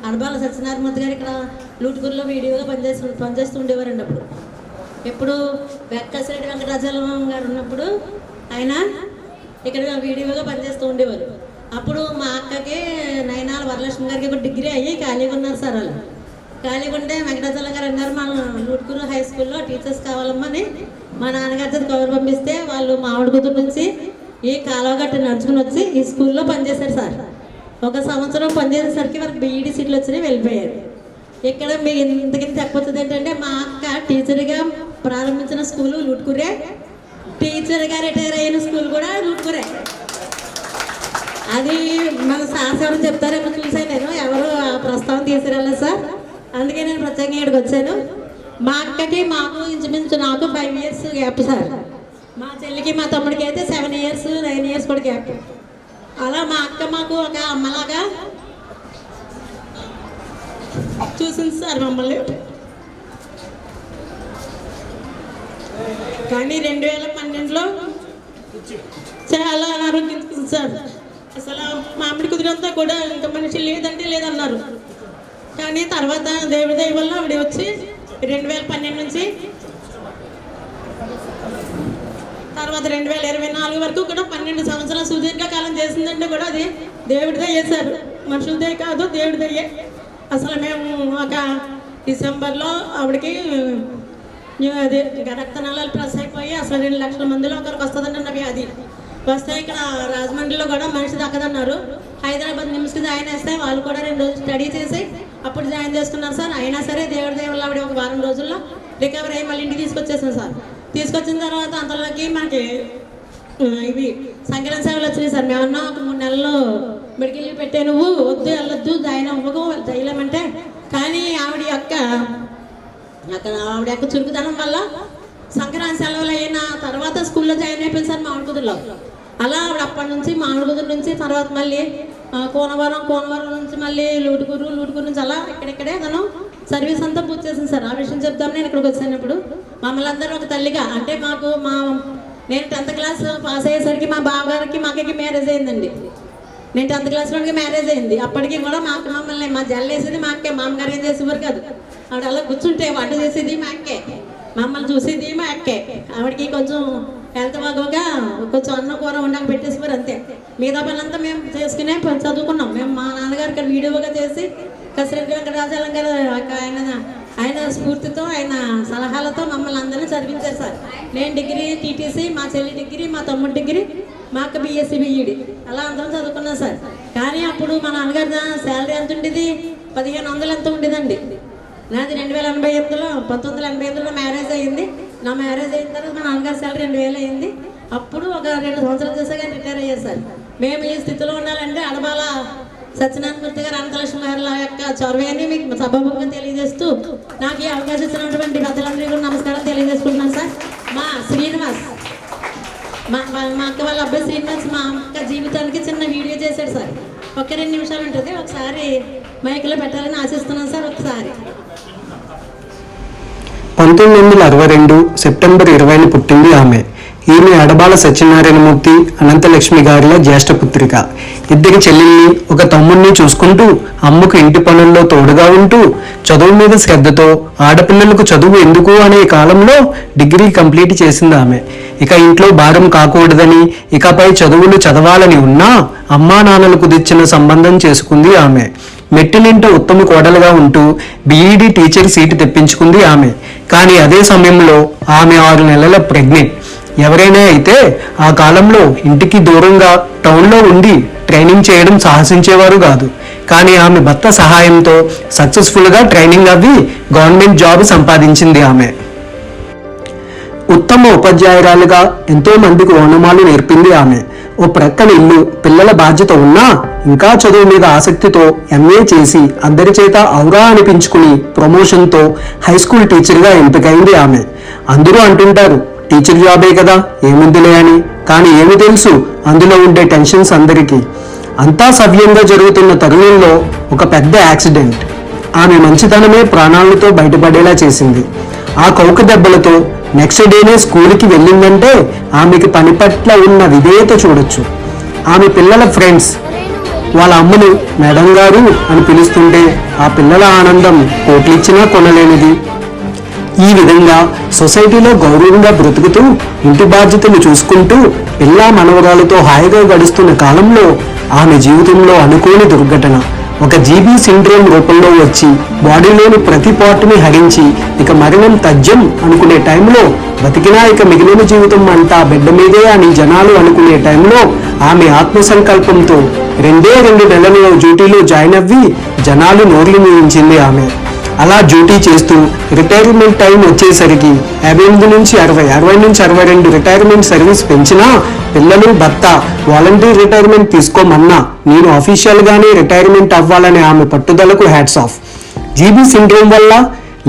అడబాల సత్యనారాయణమూర్తి గారు ఇక్కడ లూటుకూరులో వీడియోగా పనిచేస్తూ ఉండేవారండి. అప్పుడు ఎప్పుడు వెంకటరెడ్డి వెంకటాచలం గారు ఉన్నప్పుడు ఆయన ఇక్కడ వీడియోగా పనిచేస్తూ ఉండేవారు. అప్పుడు మా అక్కకి నయనాల వరలక్ష్మి గారికి ఒక డిగ్రీ అయ్యి ఖాళీగా ఉన్నారు సార్. వాళ్ళు ఖాళీగా ఉంటే వెంకటాచలం గారు అన్నారు మన లూటుకూరు హై స్కూల్లో టీచర్స్ కావాలమ్మని మా నాన్నగారి చేత కవర్ పంపిస్తే వాళ్ళు మామిడికుదురు నుంచి ఈ కాలువ గట్ట నడుచుకుని వచ్చి ఈ స్కూల్లో పనిచేశారు సార్. 1 సంవత్సరం పనిచేసేసరికి వారికి బీఈడీ సీట్లు వచ్చినాయి, వెళ్ళిపోయారు. ఇక్కడ మీకు ఇంతకింత చెప్పొచ్చేది ఏంటంటే మా అక్క టీచర్గా ప్రారంభించిన స్కూలు లూటుకూరే, టీచర్గా రిటైర్ అయిన స్కూల్ కూడా లూటుకూరే. అది మన సార్స్ ఎవరు చెప్తారేమో చూసాను నేను, ఎవరు ఆ ప్రస్తావన తీసుకురాలేదు సార్. అందుకే నేను ప్రత్యేకంగా ఇక్కడికి వచ్చాను. మా అక్కకి మాకు ఇంచుమించు నాకు 5 ఇయర్స్ గ్యాప్ సార్. మా చెల్లికి మా తమ్ముడికి అయితే 7 ఇయర్స్ 9 ఇయర్స్ కూడా గ్యాప్. అలా మా అక్క మాకు ఒక అమ్మలాగా చూసింది సార్ మమ్మల్ని. కానీ 2012లో చాలా అనారోగ్యం సార్. అసలు మామిడి కుదిరంతా కూడా ఇంకా మనిషి లేదంటే లేదన్నారు. కానీ తర్వాత దేవుడి దయ వల్ల ఆవిడ వచ్చి 2012 నుంచి తర్వాత 2024 వరకు కూడా 12 సంవత్సరాల సుదీర్ఘకాలం చేసిందంటే కూడా అది దేవుడిదే చేశారు, మనుషులదే కాదు, దేవుడిదే. అసలు మేము ఒక డిసెంబర్లో ఆవిడకి అది రక్తనాళాలు ప్రెస్ అయిపోయి అసలు 2 లక్షల మందిలో ఒకరికి వస్తుందండి వ్యాధి. వస్తే ఇక్కడ రాజమండ్రిలో కూడా మనిషి దక్కదన్నారు. హైదరాబాద్ నిమ్స్కి జాయిన్ వేస్తే వాళ్ళు కూడా 2 రోజులు స్టడీ చేసి అప్పుడు జాయిన్ చేసుకున్నారు సార్. అయినా సరే దేవుడి దేవుళ్ళు ఆవిడ ఒక వారం రోజుల్లో రికవర్ అయ్యి మళ్ళీ ఇంటికి తీసుకొచ్చేసాం సార్. తీసుకొచ్చిన తర్వాత అంతలోకి మనకి ఇవి సంక్రాంతి సేవలు వచ్చినాయి సార్. మేమన్నా ఒక 3 నెలలు మెడికల్ లీవ్ పెట్టే, నువ్వు వద్దు వెళ్ళొద్దు జాయిన్ అవ్వకు చేయలేమంటే, కానీ ఆవిడ యొక్క చురుకుదనం వల్ల సంక్రాంతి సెలవులు అయిన తర్వాత స్కూల్లో జాయిన్ అయిపోయింది సార్ మామిడికుదురులో. అలా ఆవిడ అప్పటి నుంచి మామిడికుదురు నుంచి తర్వాత మళ్ళీ కోనవరం నుంచి మళ్ళీ లూటుకూరు నుంచి అలా ఇక్కడిక్కడే తను సర్వీస్ అంతా పూర్తి చేసింది సార్. ఆ విషయం చెప్తాను. నేను ఇక్కడికి వచ్చినప్పుడు మమ్మల్ని అందరూ ఒక తల్లిగా అంటే నేను 10th క్లాస్ పాస్ అయ్యేసరికి మా బావగారికి మా అక్కకి మ్యారేజ్ అయిందండి. నేను 10th క్లాస్లోకి మ్యారేజ్ అయింది. అప్పటికి కూడా మమ్మల్ని మా జల్లు వేసేది మా అక్కే, మామగారు ఏం చేసేవారు కాదు. ఆవిడ అలా కూర్చుంటే వంట చేసేది మా అక్కే, మమ్మల్ని చూసేది మా అక్కే. ఆవిడకి కొంచెం హెల్త్ బాగోగా కొంచెం అన్నం కూర వండాక పెట్టేసేవారు అంతే. మిగతా పనులంతా మేము చేసుకునే చదువుకున్నాం. మేము మా నాన్నగారు ఇక్కడ వీడియోగా చేసి కసిరెడ్డి వెంకటాచలం గారు ఆయన స్ఫూర్తితో ఆయన సలహాలతో మమ్మల్ని అందరినీ చదివించారు సార్. నేను డిగ్రీ టీటీసీ, మా చెల్లి డిగ్రీ, మా తమ్ముడు డిగ్రీ, మా అక్క బీఎస్సీ బీఈడి అలా అందరం చదువుకున్నాం సార్. కానీ అప్పుడు మా నాన్నగారి శాలరీ ఎంత ఉండేది, 1500 ఎంత ఉండేదండి. నాది 1988లో మ్యారేజ్ అయ్యింది. నా మ్యారేజ్ అయిన తర్వాత మా నాన్నగారి శాలరీ 2000 అయింది. అప్పుడు ఒక 2 సంవత్సరాలు చేసాక రిటైర్ అయ్యారు సార్. మేము ఈ స్థితిలో ఉండాలంటే అడబాల సత్యనారాయణమూర్తి గారు, అనంతలక్ష్మి గారి యొక్క చొరవేని మీకు సభాముఖంగా తెలియజేస్తూ నాకు ఈ అవకాశం ఇచ్చినటువంటి పెద్దలందరికీ కూడా నమస్కారం తెలియజేసుకుంటున్నాను సార్. మా శ్రీనివాస్ మా అక్క వాళ్ళ అబ్బాయి శ్రీనివాస్ మా అక్క జీవితానికి చిన్న వీడియో చేశాడు సార్. 1-2 నిమిషాలు ఉంటుంది. ఒకసారి మైక్లో పెట్టాలని ఆశిస్తున్నాను సార్. ఒకసారి 1962 సెప్టెంబర్ 20ని పుట్టింది ఆమె. ఈమె అడబాల సత్యనారాయణమూర్తి, అనంతలక్ష్మి గారిల జ్యేష్ఠ పుత్రిక. 2 చెల్లెల్ని, ఒక తమ్ముడిని చూసుకుంటూ అమ్మకు ఇంటి పనుల్లో తోడుగా ఉంటూ చదువు మీద శ్రద్ధతో ఆడపిల్లలకు చదువు ఎందుకు అనే కాలంలో డిగ్రీ కంప్లీట్ చేసింది ఆమె. ఇక ఇంట్లో భారం కాకూడదని, ఇకపై చదువులు చదవాలని ఉన్నా అమ్మా నాన్నలు కుదిర్చిన సంబంధం చేసుకుంది ఆమె. మెట్టినింట ఉత్తమ కోడలుగా ఉంటూ బీఈడీ టీచర్ సీటు తెప్పించుకుంది ఆమె. కానీ అదే సమయంలో ఆమె 6 నెలల ప్రెగ్నెంట్. ఎవరైనా అయితే ఆ కాలంలో ఇంటికి దూరంగా టౌన్లో ఉండి ట్రైనింగ్ చేయడం సాహసించేవారు కాదు. కానీ ఆమె భర్త సహాయంతో సక్సెస్ఫుల్గా ట్రైనింగ్ అవ్వి గవర్నమెంట్ జాబ్ సంపాదించింది ఆమె. ఉత్తమ ఉపాధ్యాయురాలుగా ఎంతో మందికి ఓనమాలు నేర్పింది ఆమె. ఓ ప్రక్కన ఇల్లు, పిల్లల బాధ్యత ఉన్నా ఇంకా చదువు మీద ఆసక్తితో ఎంఏ చేసి అందరి చేత ఔరా అనిపించుకుని ప్రమోషన్తో హై స్కూల్ టీచర్గా ఎంపికైంది ఆమె. అందరూ అంటుంటారు టీచర్ జాబే కదా ఏముందిలే అని. కానీ ఏమి తెలుసు అందులో ఉండే టెన్షన్స్ అందరికీ. అంతా సవ్యంగా జరుగుతున్న తరుణంలో ఒక పెద్ద యాక్సిడెంట్ ఆమె మంచితనమే ప్రాణాలతో బయటపడేలా చేసింది. ఆ కౌకు దెబ్బలతో నెక్స్ట్ డేనే స్కూల్కి వెళ్ళిందంటే ఆమెకి పని పట్ల ఉన్న విధేయత చూడొచ్చు. ఆమె పిల్లల ఫ్రెండ్స్ వాళ్ళ అమ్మను మేడం గారు అని పిలుస్తుంటే ఆ పిల్లల ఆనందం కోట్లిచ్చినా కొనలేనిది. ఈ విధంగా సొసైటీలో గౌరవంగా బ్రతుకుతూ ఇంటి బాధ్యతలు చూసుకుంటూ పిల్లా మనవరాలతో హాయిగా గడుస్తున్న కాలంలో ఆమె జీవితంలో అనుకోని దుర్ఘటన ఒక జీబీ సిండ్రోమ్ రూపంలో వచ్చి బాడీలోని ప్రతి పార్ట్ని హరించి ఇక మరణం తథ్యం అనుకునే టైంలో బతికినా ఇక మిగిలిన జీవితం అంతా బిడ్డ మీదే అని జనాలు అనుకునే టైంలో ఆమె ఆత్మసంకల్పంతో 2 నెలల డ్యూటీలో జాయిన్ అవ్వి జనాలు నోర్లు మూయించింది ఆమె. అలా డ్యూటీ చేస్తూ రిటైర్మెంట్ టైం వచ్చేసరికి 58 నుంచి 60, 60 నుంచి 62 రిటైర్మెంట్ సర్వీస్ పెంచినా పిల్లలు భర్త వాలంటీర్ రిటైర్మెంట్ తీసుకోమన్నా నేను అఫీషియల్గానే రిటైర్మెంట్ అవ్వాలనే ఆమె పట్టుదలకు హ్యాట్స్ ఆఫ్. జీబీ సిండ్రోమ్ వల్ల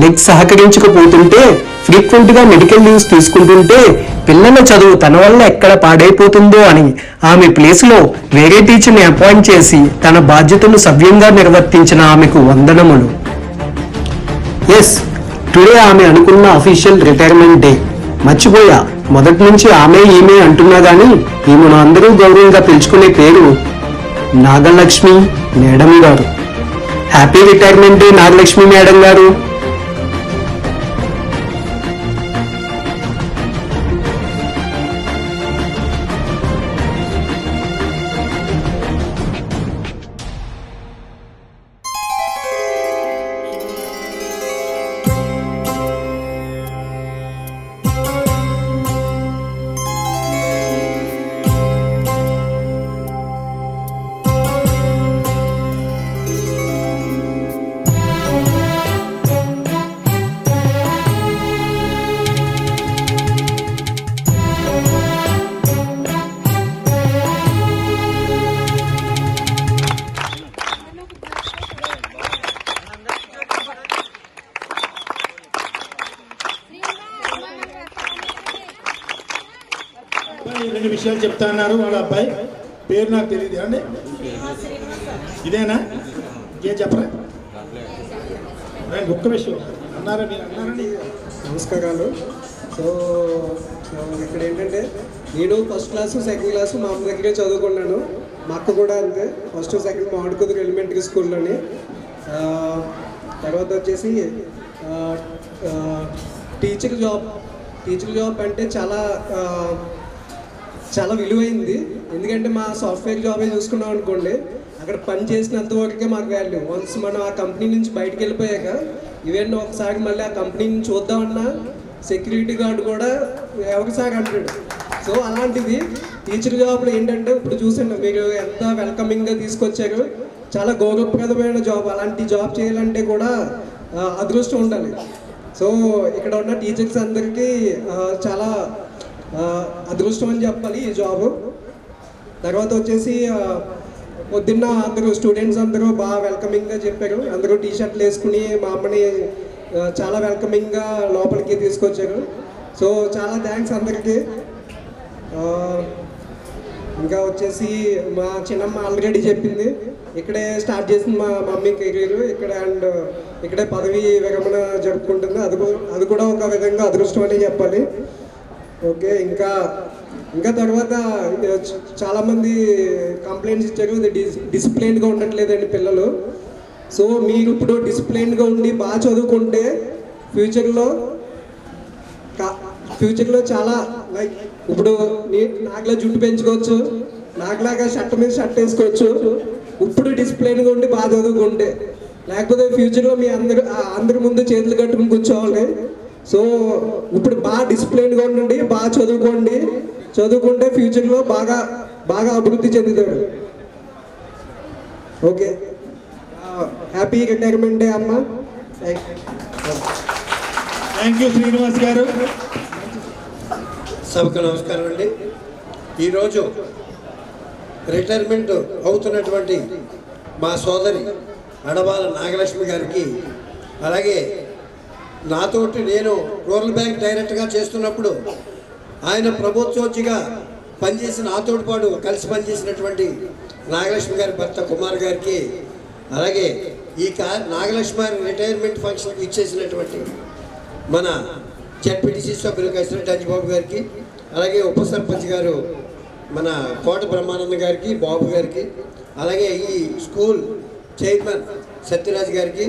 లెగ్స్ సహకరించకపోతుంటే ఫ్రీక్వెంట్గా మెడికల్ లీవ్స్ తీసుకుంటుంటే పిల్లల చదువు తన వల్ల ఎక్కడ పాడైపోతుందో అని ఆమె ప్లేస్లో వేరే టీచర్ని అపాయింట్ చేసి తన బాధ్యతను సవ్యంగా నిర్వర్తించిన ఆమెకు వందనములు. ఎస్, టుడే ఆమె అనుకున్న అఫీషియల్ రిటైర్మెంట్ డే. మర్చిపోయా, మొదటి నుంచి ఆమె ఈమె అంటున్నా గానీ ఈమెను అందరూ గౌరవంగా పిలుచుకునే పేరు నాగలక్ష్మి మేడం గారు. Happy retirement day Nagalakshmi madam గారు. రెండు విషయాలు చెప్తా అన్నారు. వాళ్ళ అబ్బాయి పేరు నాకు తెలియదు అండి. ఇదేనా? ఇంకేం చెప్పరా? ఒక్క విషయం అన్నారా మీరు? అన్నారండి. నమస్కారాలు. సో ఇక్కడ ఏంటంటే నేను ఫస్ట్ క్లాసు సెకండ్ క్లాసు మా అమ్మ దగ్గరే చదువుకున్నాను. మా అక్క కూడా అంతే, ఫస్ట్ సెకండ్ మామిడికుదురు ఎలిమెంటరీ స్కూల్లోని. తర్వాత వచ్చేసి టీచర్ జాబ్ అంటే చాలా విలువైంది. ఎందుకంటే మా సాఫ్ట్వేర్ జాబే చూసుకున్నాం అనుకోండి, అక్కడ పని చేసినంత వరకే మాకు వాల్యూ. వన్స్ మనం ఆ కంపెనీ నుంచి బయటకు వెళ్ళిపోయాక ఈవెన్ ఒకసారి మళ్ళీ ఆ కంపెనీని చూద్దామన్నా సెక్యూరిటీ గార్డు కూడా ఒకసారి అంటాడు. సో అలాంటిది టీచర్ జాబ్లో ఏంటంటే ఇప్పుడు చూసండి మీరు ఎంత వెల్కమింగ్గా తీసుకొచ్చారు. చాలా గౌరవప్రదమైన జాబ్. అలాంటి జాబ్ చేయాలంటే కూడా అదృష్టం ఉండాలి. సో ఇక్కడ ఉన్న టీచర్స్ అందరికీ చాలా అదృష్టం అని చెప్పాలి ఈ జాబు. తర్వాత వచ్చేసి పొద్దున్న అందరూ స్టూడెంట్స్ అందరూ బాగా వెల్కమింగ్గా చెప్పారు. అందరూ టీ షర్ట్లు వేసుకుని మా అమ్మని చాలా వెల్కమింగ్గా లోపలికి తీసుకొచ్చారు. సో చాలా థ్యాంక్స్ అందరికీ. ఇంకా వచ్చేసి మా చిన్నమ్మ ఆల్రెడీ చెప్పింది, ఇక్కడే స్టార్ట్ చేసింది మా మమ్మీ కెరీర్ ఇక్కడ, అండ్ ఇక్కడే పదవి విరమణ జరుపుకుంటుంది. అది కూడా ఒక విధంగా అదృష్టం అని చెప్పాలి. ఓకే, ఇంకా తర్వాత చాలామంది కంప్లైంట్స్ ఇచ్చారు, డిసిప్లైన్గా ఉండట్లేదండి పిల్లలు. సో మీరు ఇప్పుడు డిసిప్లైన్గా ఉండి బాగా చదువుకుంటే ఫ్యూచర్లో చాలా లైక్ ఇప్పుడు నాకులా జుట్టు పెంచుకోవచ్చు, నాకులాగా షర్ట్ మీద షర్ట్ వేసుకోవచ్చు. ఇప్పుడు డిసిప్లైన్గా ఉండి బాగా చదువుకుంటే, లేకపోతే ఫ్యూచర్లో మీ అందరి ముందు చేతులు కట్టుకుని కూర్చోవాలి. సో ఇప్పుడు బాగా డిసిప్లైన్గా ఉండండి, బాగా చదువుకుంటే ఫ్యూచర్లో బాగా అభివృద్ధి చెందుతాడు. ఓకే, హ్యాపీ రిటైర్మెంట్ డే అమ్మ. థ్యాంక్ యూ శ్రీనివాస్ గారు. సభకు నమస్కారం అండి. ఈరోజు రిటైర్మెంట్ అవుతున్నటువంటి మా సోదరి అడబాల నాగలక్ష్మి గారికి, అలాగే నాతోటి నేను రూరల్ బ్యాంక్ డైరెక్ట్గా చేస్తున్నప్పుడు ఆయన ప్రభుత్వోద్యోగిగా పనిచేసిన నాతోటి పాటు కలిసి పనిచేసినటువంటి నాగలక్ష్మి గారి భర్త కుమార్ గారికి, అలాగే ఈ నాగలక్ష్మి రిటైర్మెంట్ ఫంక్షన్కి ఇచ్చేసినటువంటి మన జెడ్పీటీసీ సభ్యులు కసిరెడ్డి అంజిబాబు గారికి, అలాగే ఉప సర్పంచ్ గారు మన కోట బ్రహ్మానంద గారికి, బాబు గారికి, అలాగే ఈ స్కూల్ చైర్మన్ సత్యరాజ్ గారికి,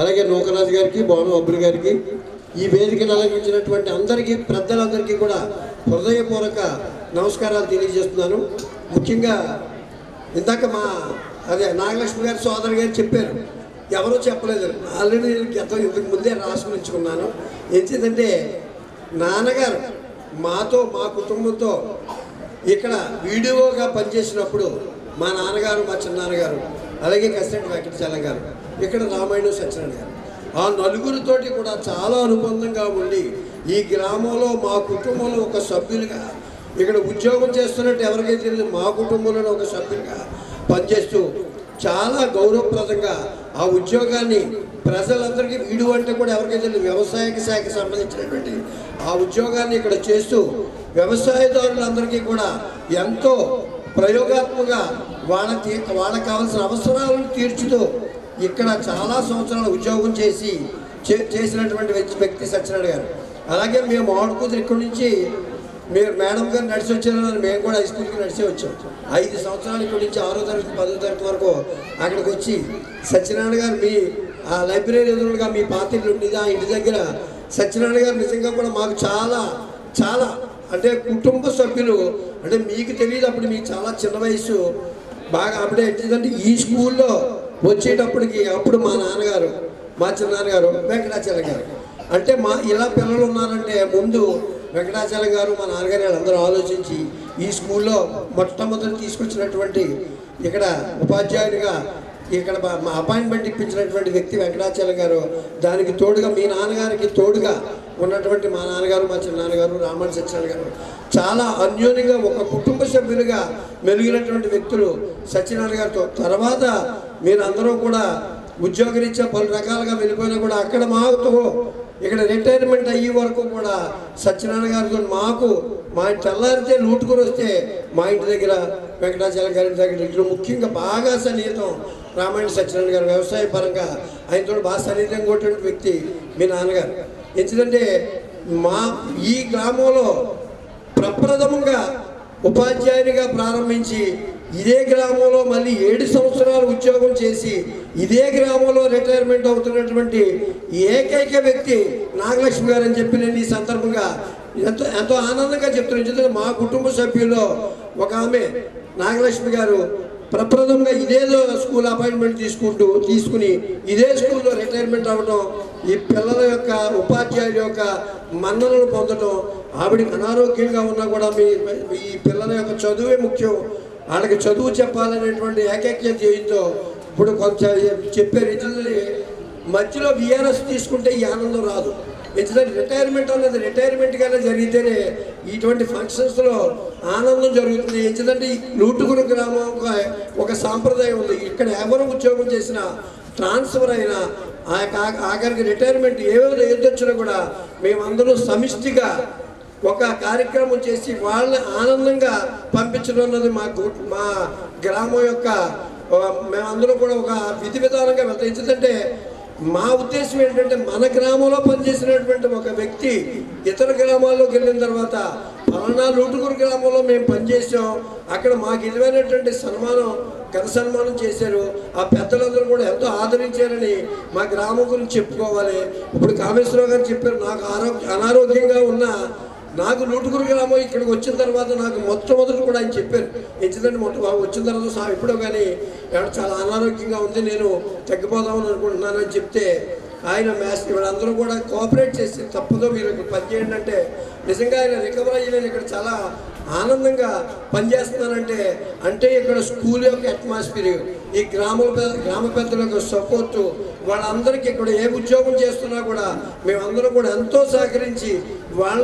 అలాగే నూకరాజు గారికి, భాను అబ్బులు గారికి, ఈ వేదికను అలంకరించినటువంటి అందరికీ, పెద్దలందరికీ కూడా హృదయపూర్వక నమస్కారాలు తెలియజేస్తున్నాను. ముఖ్యంగా ఇందాక నాగలక్ష్మి గారి సోదరు గారు చెప్పారు, ఎవరూ చెప్పలేదు. ఆల్రెడీ ఇంతకు ముందే రాసి ఉంచుకున్నాను. ఏంటంటే నాన్నగారు మాతో, మా కుటుంబంతో ఇక్కడ వీడియోగా పనిచేసినప్పుడు మా నాన్నగారు, మా చిన్నాన్నగారు, అలాగే కసిరెడ్డి వెంకటచలం గారు, ఇక్కడ రామాయణం సత్యనారాయణ గారు, ఆ నలుగురితోటి కూడా చాలా అనుబంధంగా ఉండి ఈ గ్రామంలో మా కుటుంబంలో ఒక సభ్యులుగా ఇక్కడ ఉద్యోగం చేస్తున్నట్టు ఎవరికైతే తెలియదు, మా కుటుంబంలో ఒక సభ్యులుగా పనిచేస్తూ చాలా గౌరవప్రదంగా ఆ ఉద్యోగాన్ని ప్రజలందరికీ వీడియో అంటే కూడా ఎవరికైతే తెలియదు, వ్యవసాయ శాఖకి సంబంధించినటువంటి ఆ ఉద్యోగాన్ని ఇక్కడ చేస్తూ వ్యవసాయదారులందరికీ కూడా ఎంతో ప్రయోగాత్మకంగా వాళ్ళకి కావాల్సిన అవసరాలను తీర్చుతూ ఇక్కడ చాలా సంవత్సరాలు ఉద్యోగం చేసినటువంటి వ్యక్తి సత్యనారాయణ గారు. అలాగే మేము ఆడుకూతురు ఇక్కడి నుంచి మీరు మేడం గారు నడిచి వచ్చారని మేము కూడా హై స్కూల్కి నడిచి వచ్చాం. 5 సంవత్సరాలు ఇక్కడి నుంచి 6వ తరగతి 10వ తరగతి వరకు అక్కడికి వచ్చి సత్యనారాయణ గారు మీ ఆ లైబ్రరీ ఎదురుగా మీ పాత ఇల్లు ఉండేది, ఆ ఇంటి దగ్గర సత్యనారాయణ గారు నిజంగా కూడా మాకు చాలా చాలా అంటే కుటుంబ సభ్యులు. అంటే మీకు తెలియదు, అప్పుడు మీకు చాలా చిన్న వయసు, బాగా అప్పుడే ఏంటంటే ఈ స్కూల్లో వచ్చేటప్పటికి అప్పుడు మా నాన్నగారు, మా చిన్నాన్నగారు వెంకటాచలం గారు, అంటే ఇలా పిల్లలు ఉన్నారంటే ముందు వెంకటాచలం గారు, మా నాన్నగారు వాళ్ళందరూ ఆలోచించి ఈ స్కూల్లో మొట్టమొదటి తీసుకొచ్చినటువంటి ఇక్కడ ఉపాధ్యాయుడిగా ఇక్కడ మా అపాయింట్మెంట్ ఇప్పించినటువంటి వ్యక్తి వెంకటాచలం గారు. దానికి తోడుగా మీ నాన్నగారికి తోడుగా ఉన్నటువంటి మా నాన్నగారు, మా చిన్నాన్నగారు, రామాయణ సత్యనారాయణ గారు చాలా అన్యోన్యంగా ఒక కుటుంబ సభ్యులుగా మెలిగినటువంటి వ్యక్తులు సత్యనారాయణ గారితో. తర్వాత మీరందరూ కూడా ఉద్యోగరీత్యా పలు రకాలుగా వెళ్ళిపోయినా కూడా అక్కడ మాతో ఇక్కడ రిటైర్మెంట్ అయ్యే వరకు కూడా సత్యనారాయణ గారితో మా తెల్లారితే లూటుకుని వస్తే మా ఇంటి దగ్గర వెంకటాచలం గారి దగ్గర ఇంట్లో ముఖ్యంగా బాగా సన్నిహితం రామాయణ సత్యనారాయణ గారు. వ్యవసాయ పరంగా ఆయనతో బాగా సన్నిహితంగా ఉన్నటువంటి వ్యక్తి మీ నాన్నగారు. ఎందుకంటే ఈ గ్రామంలో ప్రప్రథమంగా ఉపాధ్యాయునిగా ప్రారంభించి ఇదే గ్రామంలో మళ్ళీ 7 సంవత్సరాలు ఉద్యోగం చేసి ఇదే గ్రామంలో రిటైర్మెంట్ అవుతున్నటువంటి ఏకైక వ్యక్తి నాగలక్ష్మి గారు అని చెప్పి నేను ఈ సందర్భంగా ఎంతో ఆనందంగా చెప్తున్నాను. ఎందుకంటే మా కుటుంబ సభ్యుల్లో ఒక ఆమె నాగలక్ష్మి గారు ప్రప్రథమంగా ఇదేదో స్కూల్ అపాయింట్మెంట్ తీసుకుని ఇదే స్కూల్లో రిటైర్మెంట్ అవ్వడం, ఈ పిల్లల యొక్క ఉపాధ్యాయుల యొక్క మన్ననలు పొందడం, ఆవిడికి అనారోగ్యంగా ఉన్నా కూడా ఈ పిల్లల యొక్క చదువే ముఖ్యం, వాళ్ళకి చదువు చెప్పాలనేటువంటి ఏకైక ధ్యేయంతో ఇప్పుడు కొంచెం చెప్పారు. మధ్యలో విఆర్ఎస్ తీసుకుంటే ఈ ఆనందం రాదు. ఎందుకంటే రిటైర్మెంట్ అన్నది రిటైర్మెంట్గానే జరిగితేనే ఇటువంటి ఫంక్షన్స్లో ఆనందం జరుగుతుంది. ఎందుకంటే లూటుగురు గ్రామం ఒక సాంప్రదాయం ఉంది. ఇక్కడ ఎవరు ఉద్యోగం చేసినా ట్రాన్స్ఫర్ అయినా ఆఖరికి రిటైర్మెంట్ ఏదొచ్చినా కూడా మేమందరూ సమిష్టిగా ఒక కార్యక్రమం చేసి వాళ్ళని ఆనందంగా పంపించడం అన్నది మా గ్రామం యొక్క మేమందరూ కూడా ఒక విధి విధానంగా వెళ్తాం. ఎందుకంటే మా ఉద్దేశం ఏంటంటే మన గ్రామంలో పనిచేసినటువంటి ఒక వ్యక్తి ఇతర గ్రామాల్లోకి వెళ్ళిన తర్వాత ఫలానా లూటుగురు గ్రామంలో మేము పనిచేసాం, అక్కడ మాకు ఇదివైనటువంటి ఘన సన్మానం చేశారు, ఆ పెద్దలందరూ కూడా ఎంతో ఆదరించారని మా గ్రామం గురించి చెప్పుకోవాలి. ఇప్పుడు కామేశ్వరరావు గారు చెప్పారు, నాకు అనారోగ్యంగా ఉన్న నాకు లూటుగురు గ్రామం ఇక్కడికి వచ్చిన తర్వాత నాకు మొట్టమొదటి కూడా ఆయన చెప్పారు. ఎందుకంటే వచ్చిన తర్వాత ఎప్పుడో కానీ చాలా అనారోగ్యంగా ఉంది, నేను తగ్గిపోదామని అనుకుంటున్నాను అని చెప్తే ఆయన వీళ్ళందరూ కూడా కోఆపరేట్ చేసి తప్పదో మీరు ఇక్కడ పనిచేయండి అంటే నిజంగా ఆయన రికవర్ అయ్యి నేను ఇక్కడ చాలా ఆనందంగా పనిచేస్తున్నానంటే అంటే ఇక్కడ స్కూల్ యొక్క అట్మాస్ఫియర్, ఈ గ్రామ పెద్దల యొక్క సపోర్టు, వాళ్ళందరికీ ఇక్కడ ఏ ఉద్యోగం చేస్తున్నా కూడా మేమందరం కూడా ఎంతో సహకరించి వాళ్ళ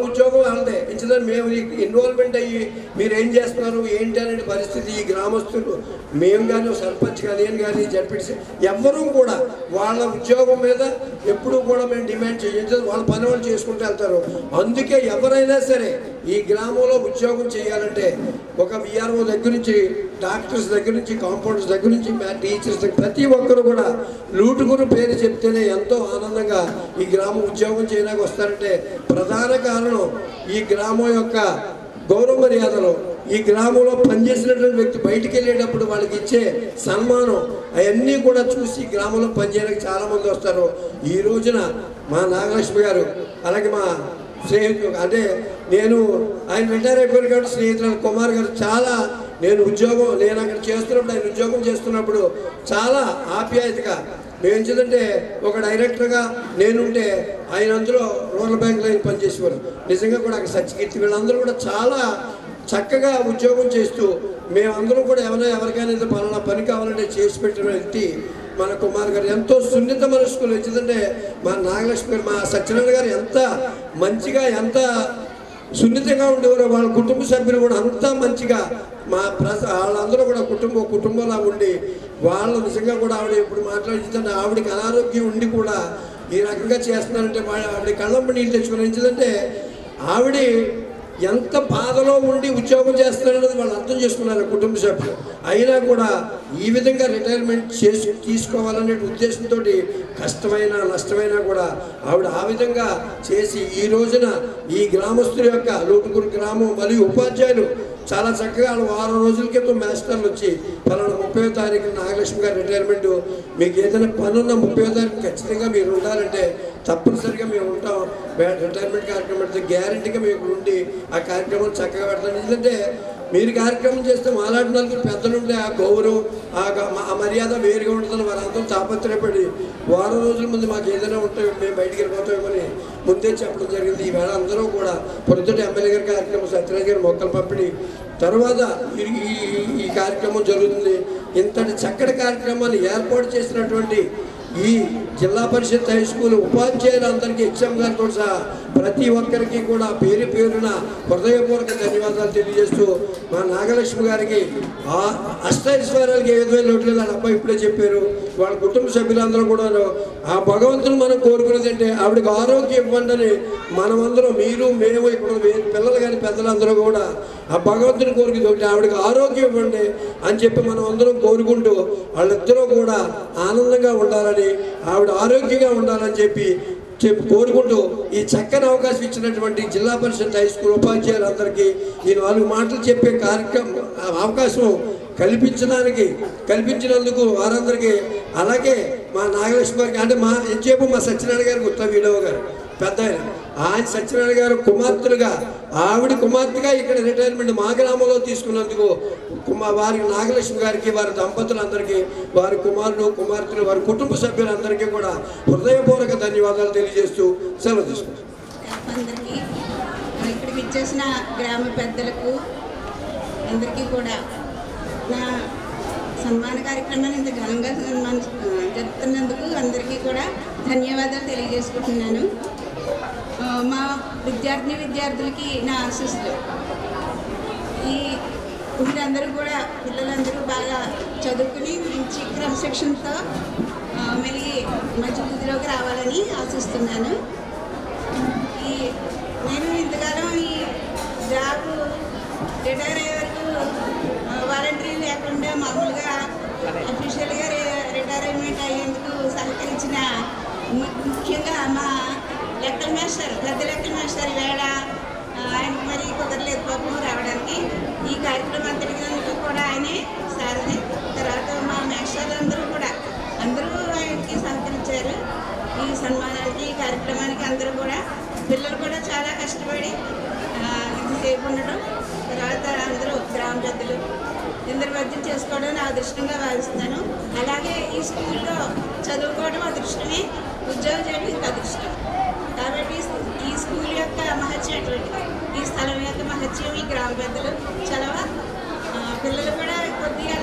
ఉద్యోగం వాళ్ళదే. ఎందుకంటే మేము ఇన్వాల్వ్మెంట్ అయ్యి మీరు ఏం చేస్తున్నారు ఏంటి అనే పరిస్థితి ఈ గ్రామస్తులు మేము కానీ సర్పంచ్ కానీ నేను కానీ జడ్పీటీసీ ఎవ్వరూ కూడా వాళ్ళ ఉద్యోగం మీద ఎప్పుడూ కూడా మేము డిమాండ్ చేయించదు. వాళ్ళ పని వాళ్ళు చేసుకుంటూ వెళ్తారు. అందుకే ఎవరైనా సరే ఈ గ్రామంలో ఉద్యోగం చేయాలంటే ఒక విఆర్ఓ దగ్గర నుంచి డాక్టర్స్ దగ్గర నుంచి కాంపౌండర్స్ దగ్గర నుంచి టీచర్స్ దగ్గర ప్రతి ఒక్కరు కూడా లూటుగురు పేరు చెప్తేనే ఎంతో ఆనందంగా ఈ గ్రామం ఉద్యోగం చేయడానికి వస్తారంటే ప్రధాన కారణం ఈ గ్రామం యొక్క గౌరవ మర్యాదలు ఈ గ్రామంలో పనిచేసినటువంటి వ్యక్తి బయటికి వెళ్ళేటప్పుడు వాళ్ళకి ఇచ్చే సన్మానం అవన్నీ కూడా చూసి గ్రామంలో పనిచేయడానికి చాలామంది వస్తారు. ఈ రోజున మా నాగలక్ష్మి గారు అలాగే మా స్నేహితులు అంటే నేను ఆయన రిటైర్ అయిపోయారు కాబట్టి స్నేహితులు కుమార్ గారు చాలా నేను అక్కడ చేస్తున్నప్పుడు ఆయన ఉద్యోగం చేస్తున్నప్పుడు చాలా ఆప్యాయతగా మేము చేద్దంటే ఒక డైరెక్టర్గా నేనుంటే ఆయన అందులో రూరల్ బ్యాంకులో ఆయన పనిచేసేవారు. నిజంగా కూడా అక్కడ సత్యకీర్తి వీళ్ళందరూ కూడా చాలా చక్కగా ఉద్యోగం చేస్తూ మేమందరం కూడా ఎవరికైనా పలానా పని కావాలంటే చేసి పెట్టిన వ్యక్తి మన కుమార్ గారు. ఎంతో సున్నిత మనస్కులు వచ్చిందంటే మా నాగలక్ష్మి గారు మా సత్యనారాయణ గారు ఎంత మంచిగా ఎంత సున్నితంగా ఉండేవారు. వాళ్ళ కుటుంబ సభ్యులు కూడా అంతా మంచిగా వాళ్ళందరూ కూడా కుటుంబంలా ఉండి వాళ్ళు నిజంగా కూడా ఆవిడ ఇప్పుడు మాట్లాడిందంటే ఆవిడకి అనారోగ్యం ఉండి కూడా ఈ రకంగా చేస్తున్నారంటే ఆవిడ కళ్ళంప నీళ్ళు తెచ్చుకుని ఆవిడ ఎంత బాధలో ఉండి ఉద్యోగం చేస్తున్నారన్నది వాళ్ళు అర్థం చేసుకున్నారు కుటుంబ సభ్యులు. అయినా కూడా ఈ విధంగా రిటైర్మెంట్ తీసుకోవాలనే ఉద్దేశంతో కష్టమైన నష్టమైనా కూడా ఆవిడ ఆ విధంగా చేసి ఈ రోజున ఈ గ్రామస్తుల యొక్క లోటుకూరు గ్రామం మరియు ఉపాధ్యాయులు చాలా చక్కగా వారం రోజుల క్రితం మాస్టర్లు వచ్చి పలానా 30వ తారీఖున నాగలక్ష్మి గారి రిటైర్మెంట్ మీకు ఏదైనా పనున్న 30వ తారీఖు ఖచ్చితంగా మీరు ఉండాలంటే తప్పనిసరిగా మేము ఉంటాం. రిటైర్మెంట్ కార్యక్రమం పెడితే గ్యారెంటీగా మేము ఉండి ఆ కార్యక్రమం చక్కగా పెడతాం. ఎందుకంటే మీరు కార్యక్రమం చేస్తే మాలాంటి నలుగురు పెద్దలు ఉంటే ఆ గౌరవం ఆ మర్యాద వేరుగా ఉంటుందని వాళ్ళందరూ తాపత్రయపడి వారం రోజుల ముందు మాకు ఏదైనా ఉంటే మేము బయటికి వెళ్ళిపోతామని ముందే చెప్పడం జరిగింది. ఈవేళ అందరూ కూడా పొద్దుట ఎమ్మెల్యే గారి కార్యక్రమం సత్యరాజ్ గారి మొక్కలు పంపిణీ తర్వాత ఈ కార్యక్రమం జరుగుతుంది. ఇంతటి చక్కటి కార్యక్రమాన్ని ఏర్పాటు చేసినటువంటి ఈ జిల్లా పరిషత్ హై స్కూల్ ఉపాధ్యాయులందరికీ హెచ్ఎం గారితో సహా ప్రతి ఒక్కరికి కూడా పేరు పేరున హృదయపూర్వక ధన్యవాదాలు తెలియజేస్తూ మా నాగలక్ష్మి గారికి అష్టైశ్వర్యాలకి ఏ విధమైన లోట్లేదు వాళ్ళ అబ్బాయి ఇప్పుడే చెప్పారు. వాళ్ళ కుటుంబ సభ్యులందరూ కూడా ఆ భగవంతుని మనం కోరుకునేది అంటే ఆవిడకి ఆరోగ్యం ఇవ్వండి అని మనమందరం మీరు మేము ఇక్కడ పిల్లలు కానీ పెద్దలందరూ కూడా ఆ భగవంతుని కోరికది ఒకటి ఆవిడకి ఆరోగ్యం ఇవ్వండి అని చెప్పి మనం అందరం కోరుకుంటూ వాళ్ళిద్దరూ కూడా ఆనందంగా ఉండాలని ఆవిడ ఆరోగ్యంగా ఉండాలని చెప్పి కోరుకుంటూ ఈ చక్కని అవకాశం ఇచ్చినటువంటి జిల్లా పరిషత్ హై స్కూల్ ఉపాధ్యాయులందరికీ ఈ 4 మాటలు చెప్పే అవకాశం కల్పించినందుకు వారందరికీ అలాగే మా నాగలక్ష్మి గారికి అంటే మా సత్యనారాయణ గారికి ఉత్తమ వీడవ గారు పెద్ద ఆయన సత్యనారాయణ గారు ఆవిడ కుమార్తెగా ఇక్కడ రిటైర్మెంట్ మా గ్రామంలో తీసుకున్నందుకు వారికి నాగలక్ష్మి గారికి వారి దంపతులందరికీ వారి కుమార్తెలు వారి కుటుంబ సభ్యులందరికీ కూడా హృదయపూర్వక ధన్యవాదాలు తెలియజేస్తూ సెలవు తీసుకుంటాం. అందరికీ ఇక్కడికి ఇచ్చేసిన గ్రామ పెద్దలకు అందరికీ కూడా నా సన్మాన కార్యక్రమాన్ని ఇంత ఘనంగా జరుపుతున్నందుకు అందరికీ కూడా ధన్యవాదాలు తెలియజేసుకుంటున్నాను. మా విద్యార్థులకి నా ఆశీస్సులు. మీరందరూ కూడా పిల్లలందరూ బాగా చదువుకుని మంచి క్రమశిక్షణతో మళ్ళీ మంచి వృద్ధిలోకి రావాలని ఆశిస్తున్నాను. నేను ఇంతకాలం ఈ జాబ్ రిటైర్ అయ్యే వరకు వాలంటరీ లేకుండా మామూలుగా అఫీషియల్గా రిటైర్మెంట్ అయ్యేందుకు సహకరించిన ముఖ్యంగా మా పెద్ద లెక్కల మాస్టర్ వేళ ఆయనకు మరి కుదరలేదు పాపం రావడానికి. ఈ కార్యక్రమం అంతటికి కూడా ఆయనే సారథి. తర్వాత మా మాస్టర్లు అందరూ ఆయనకి సహకరించారు. ఈ సన్మానానికి ఈ కార్యక్రమానికి అందరూ కూడా పిల్లలు కూడా చాలా కష్టపడి ఇంతసేపు ఉండడం తర్వాత అందరూ గ్రామ పెద్దలు ఇందరి మధ్య చేసుకోవడం నా అదృష్టంగా భావిస్తున్నాను. అలాగే ఈ స్కూల్లో చదువుకోవడం అదృష్టమే, ఉద్యోగం చేయడం ఇంత అదృష్టం. కాబట్టి ఈ స్కూల్ యొక్క మహత్యం అటువంటిది. ఈ స్థలం యొక్క మహత్యం ఈ గ్రామ పెద్దలు చలవ పిల్లలు కూడా కొద్దిగా